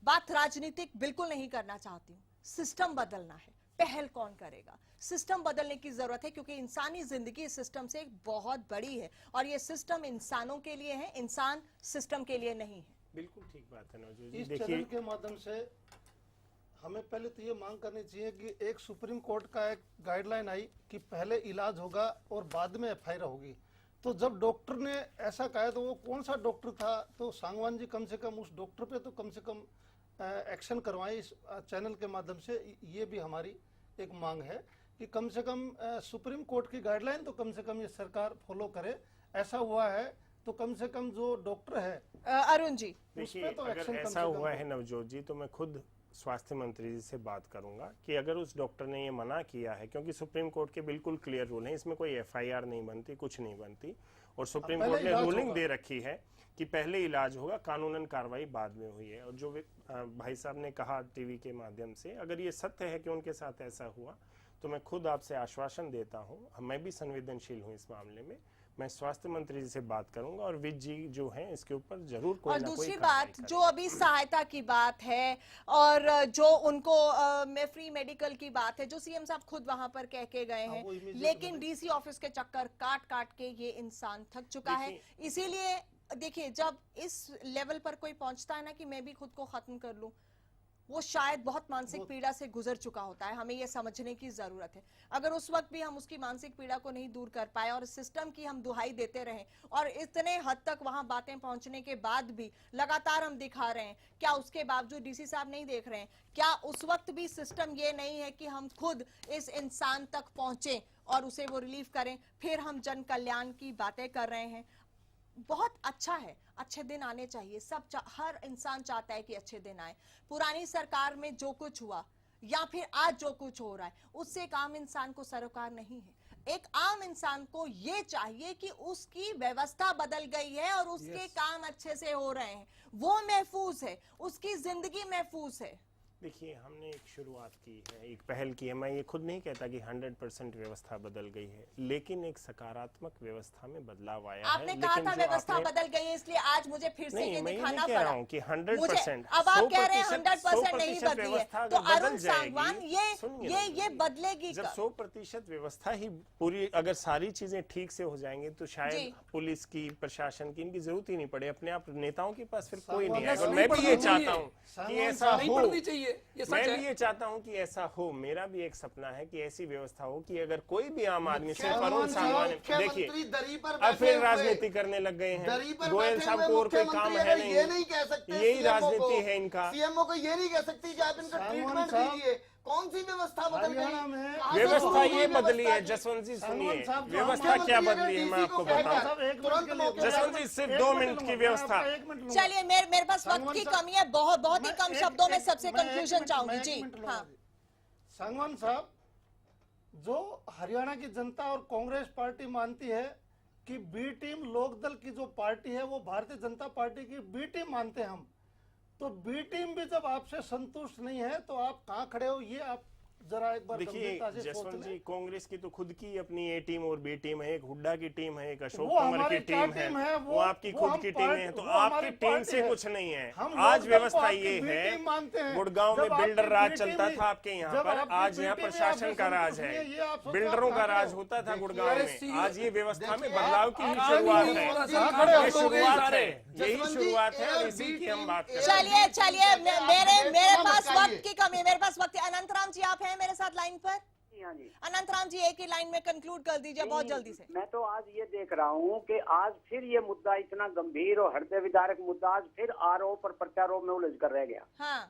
बात राजनीतिक बिल्कुल नहीं करना चाहती हूँ, सिस्टम बदलना है। पहल कौन करेगा? सिस्टम बदलने की जरूरत है, क्योंकि इंसानी जिंदगी इस सिस्टम से बहुत बड़ी है, और ये सिस्टम इंसानों के लिए है, इंसान सिस्टम के लिए नहीं है। बिल्कुल ठीक बात है नवजोत जी। इस चैनल के माध्यम से हमें पहले तो ये मांग करनी चाहिए कि एक सुप्रीम कोर्ट का एक गाइडलाइन आई कि पहले इलाज होगा और बाद में एफआईआर होगी। तो जब डॉक्टर ने ऐसा कहा तो वो कौन सा डॉक्टर था? तो सांगवान जी कम से कम उस डॉक्टर पे तो कम से कम एक्शन करवाएं इस चैनल के माध्यम से। ये भी हमारी एक मांग है कि कम से कम सुप्रीम कोर्ट की गाइडलाइन तो कम से कम ये सरकार फॉलो करे। ऐसा हुआ है तो कम से कम जो डॉक्टर है अरुण जी, देखिए तो अगर ऐसा हुआ है नवजोत जी, तो मैं खुद स्वास्थ्य मंत्री जी से बात करूंगा कि अगर उस डॉक्टर ने ये मना किया है, क्योंकि सुप्रीम कोर्ट के बिल्कुल क्लियर रूल है, इसमें कोई एफआईआर नहीं बनती, कुछ नहीं बनती, और सुप्रीम कोर्ट ने रूलिंग दे रखी है कि पहले इलाज होगा, कानूनन कार्रवाई बाद में हुई है। और जो भाई साहब ने कहा टीवी के माध्यम से, अगर ये सत्य है कि उनके साथ ऐसा हुआ, तो मैं खुद आपसे आश्वासन देता हूँ, मैं भी संवेदनशील हूँ इस मामले में। मैं स्वास्थ्य मंत्री जी से बात करूंगा और विज जी जो हैं इसके ऊपर जरूर कोई और ना कोई दूसरी बात जो अभी सहायता की बात है और जो उनको फ्री मेडिकल की बात है, जो सीएम साहब खुद वहां पर कह के गए हैं, लेकिन डीसी ऑफिस के चक्कर काट काट के ये इंसान थक चुका है। इसीलिए देखिए, जब इस लेवल पर कोई पहुंचता है ना कि मैं भी खुद को खत्म कर लूं, वो शायद बहुत मानसिक पीड़ा से गुजर चुका होता है। हमें ये समझने की जरूरत है। अगर उस वक्त भी हम उसकी मानसिक पीड़ा को नहीं दूर कर पाए और सिस्टम की हम दुहाई देते रहें और इतने हद तक वहां बातें पहुंचने के बाद भी लगातार हम दिखा रहे हैं, क्या उसके बावजूद डीसी साहब नहीं देख रहे हैं? क्या उस वक्त भी सिस्टम ये नहीं है कि हम खुद इस इंसान तक पहुंचे और उसे वो रिलीफ करें? फिर हम जन कल्याण की बातें कर रहे हैं। बहुत अच्छा है, अच्छे दिन आने चाहिए। हर इंसान चाहता है कि अच्छे दिन आए। पुरानी सरकार में जो कुछ हुआ या फिर आज जो कुछ हो रहा है, उससे एक आम इंसान को सरोकार नहीं है। एक आम इंसान को ये चाहिए कि उसकी व्यवस्था बदल गई है और उसके काम अच्छे से हो रहे हैं, वो महफूज है, उसकी जिंदगी महफूज है। देखिए, हमने एक शुरुआत की है, एक पहल की है। मैं ये खुद नहीं कहता कि 100% व्यवस्था बदल गई है, लेकिन एक सकारात्मक व्यवस्था में बदलाव आया है। आपने कहा था व्यवस्था बदल गई है, इसलिए आज मुझे फिर से ये दिखाना पड़ा। कि 100%, अब आप कह रहे हैं 100% नहीं बदली है, तो अरुण सांगवान ये बदलेगी जब 100% व्यवस्था ही पूरी, अगर सारी चीजें ठीक से हो जाएंगी तो शायद पुलिस की, प्रशासन की, इनकी जरूरत ही नहीं पड़े। अपने आप नेताओं के पास फिर कोई नहीं है। मैं भी ये चाहता हूँ कि ऐसा हो, मैं भी ये चाहता हूँ कि ऐसा हो। मेरा भी एक सपना है कि ऐसी व्यवस्था हो कि अगर कोई भी आम आदमी, सिर्फ अरुण सांगवान, देखिए अब फिर राजनीति करने लग गए हैं। गोयल साहब को और कोई काम है नहीं, यही राजनीति है इनका। सीएमओ को ये नहीं कह सकती कि आप इनका ट्रीटमेंट कीजिए। कौन सी व्यवस्था बदल गई? व्यवस्था ये बदली है जसवंत जी, सुनिए व्यवस्था क्या बदली है मैं आपको बताऊं। जसवंत जी सिर्फ 2 मिनट की व्यवस्था। चलिए, मेरे पास वक्त की कमी है, बहुत ही कम शब्दों में सबसे कंक्लूजन चाहूंगी जी। हाँ, सांगवान साहब, जो हरियाणा की जनता और कांग्रेस पार्टी मानती है कि बी टीम लोकदल की जो पार्टी है वो भारतीय जनता पार्टी की बी टीम मानते हैं हम, तो बी टीम भी जब आपसे संतुष्ट नहीं है तो आप कहाँ खड़े हो, ये आप जरा एक बार देखिए जसवंत जी, कांग्रेस की तो खुद की अपनी ए टीम और बी टीम है। एक हुड्डा की टीम है, एक अशोक कुमार की टीम है, वो आपकी खुद की टीम है। तो आपकी टीम से कुछ नहीं है। आज व्यवस्था ये है, गुड़गांव में बिल्डर राज चलता था आपके यहाँ पर, आज यहाँ प्रशासन का राज है। बिल्डरों का राज होता था गुड़गांव में, आज ये व्यवस्था में बदलाव की शुरुआत है। ये शुरुआत है, यही शुरुआत है और इसी की हम बात करें। चलिए, मेरे पास वक्त की कमी है, मेरे पास वक्त। अनंतराम जी आप हैं मेरे साथ लाइन पर? अनंतराम जी, एक ही लाइन में कंक्लूड कर दीजिए बहुत जल्दी से। मैं तो आज ये देख रहा हूँ कि आज फिर ये मुद्दा इतना गंभीर और हृदय विदारक मुद्दा आज फिर आरोप और प्रत्यारोप में उलझ कर रह गया। हाँ।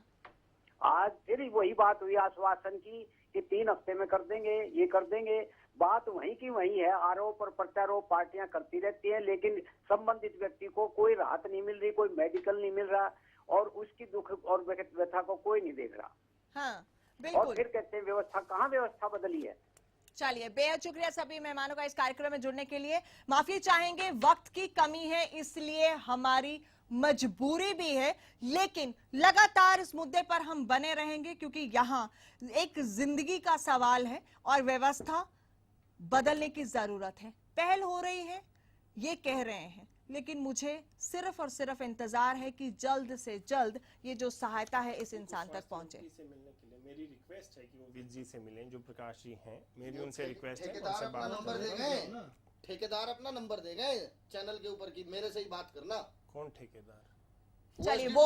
आज फिर वही बात हुई आश्वासन की कि 3 हफ्ते में कर देंगे, ये कर देंगे। बात वही की वही है, आरोप और प्रत्यारोप पार्टियां करती रहती हैं, लेकिन संबंधित व्यक्ति को कोई राहत नहीं मिल रही, कोई मेडिकल नहीं मिल रहा और उसकी दुख और व्यथा को कोई नहीं देख रहा। हाँ, और फिर कहते हैं व्यवस्था, कहाँ व्यवस्था बदली है? चलिए, बेहद शुक्रिया सभी मेहमानों का इस कार्यक्रम में जुड़ने के लिए। माफी चाहेंगे, वक्त की कमी है इसलिए हमारी मजबूरी भी है, लेकिन लगातार इस मुद्दे पर हम बने रहेंगे क्योंकि यहाँ एक जिंदगी का सवाल है और व्यवस्था बदलने की जरूरत है। पहल हो रही है ये कह रहे हैं, लेकिन मुझे सिर्फ और सिर्फ इंतजार है कि जल्द से जल्द ये जो सहायता है इस इंसान तक पहुंचे। मेरी रिक्वेस्ट है कि वो विज जी से मिलें, जो प्रकाश जी हैं, मेरी उनसे रिक्वेस्ट है। ठेकेदार अपना नंबर दे गए, ठेकेदार अपना नंबर दे गए चैनल के ऊपर की, मेरे से ही बात करना। कौन ठेकेदार? चलिए, वो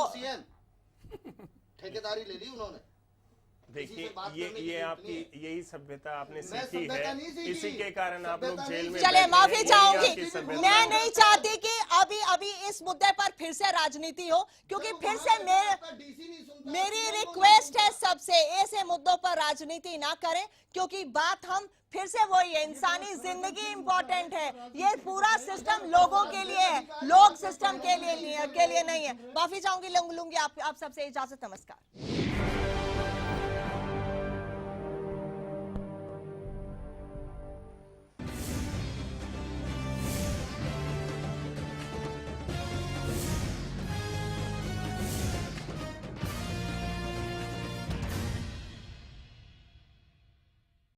ठेकेदारी ले ली उन्होंने। देखिए, ये आपकी यही सभ्यता आपने सीखी है, इसी के कारण आप लोग जेल में। चले, माफी चाहूंगी, मैं नहीं चाहती कि अभी इस मुद्दे पर फिर से राजनीति हो, क्योंकि फिर से मेरी रिक्वेस्ट है सबसे, ऐसे मुद्दों पर राजनीति ना करें, क्योंकि बात हम फिर से वही है, इंसानी जिंदगी इंपॉर्टेंट है। ये पूरा सिस्टम लोगों के लिए है, लोग सिस्टम के लिए नहीं है। माफी चाहूंगी, लूंगी आप सबसे इजाजत। नमस्कार।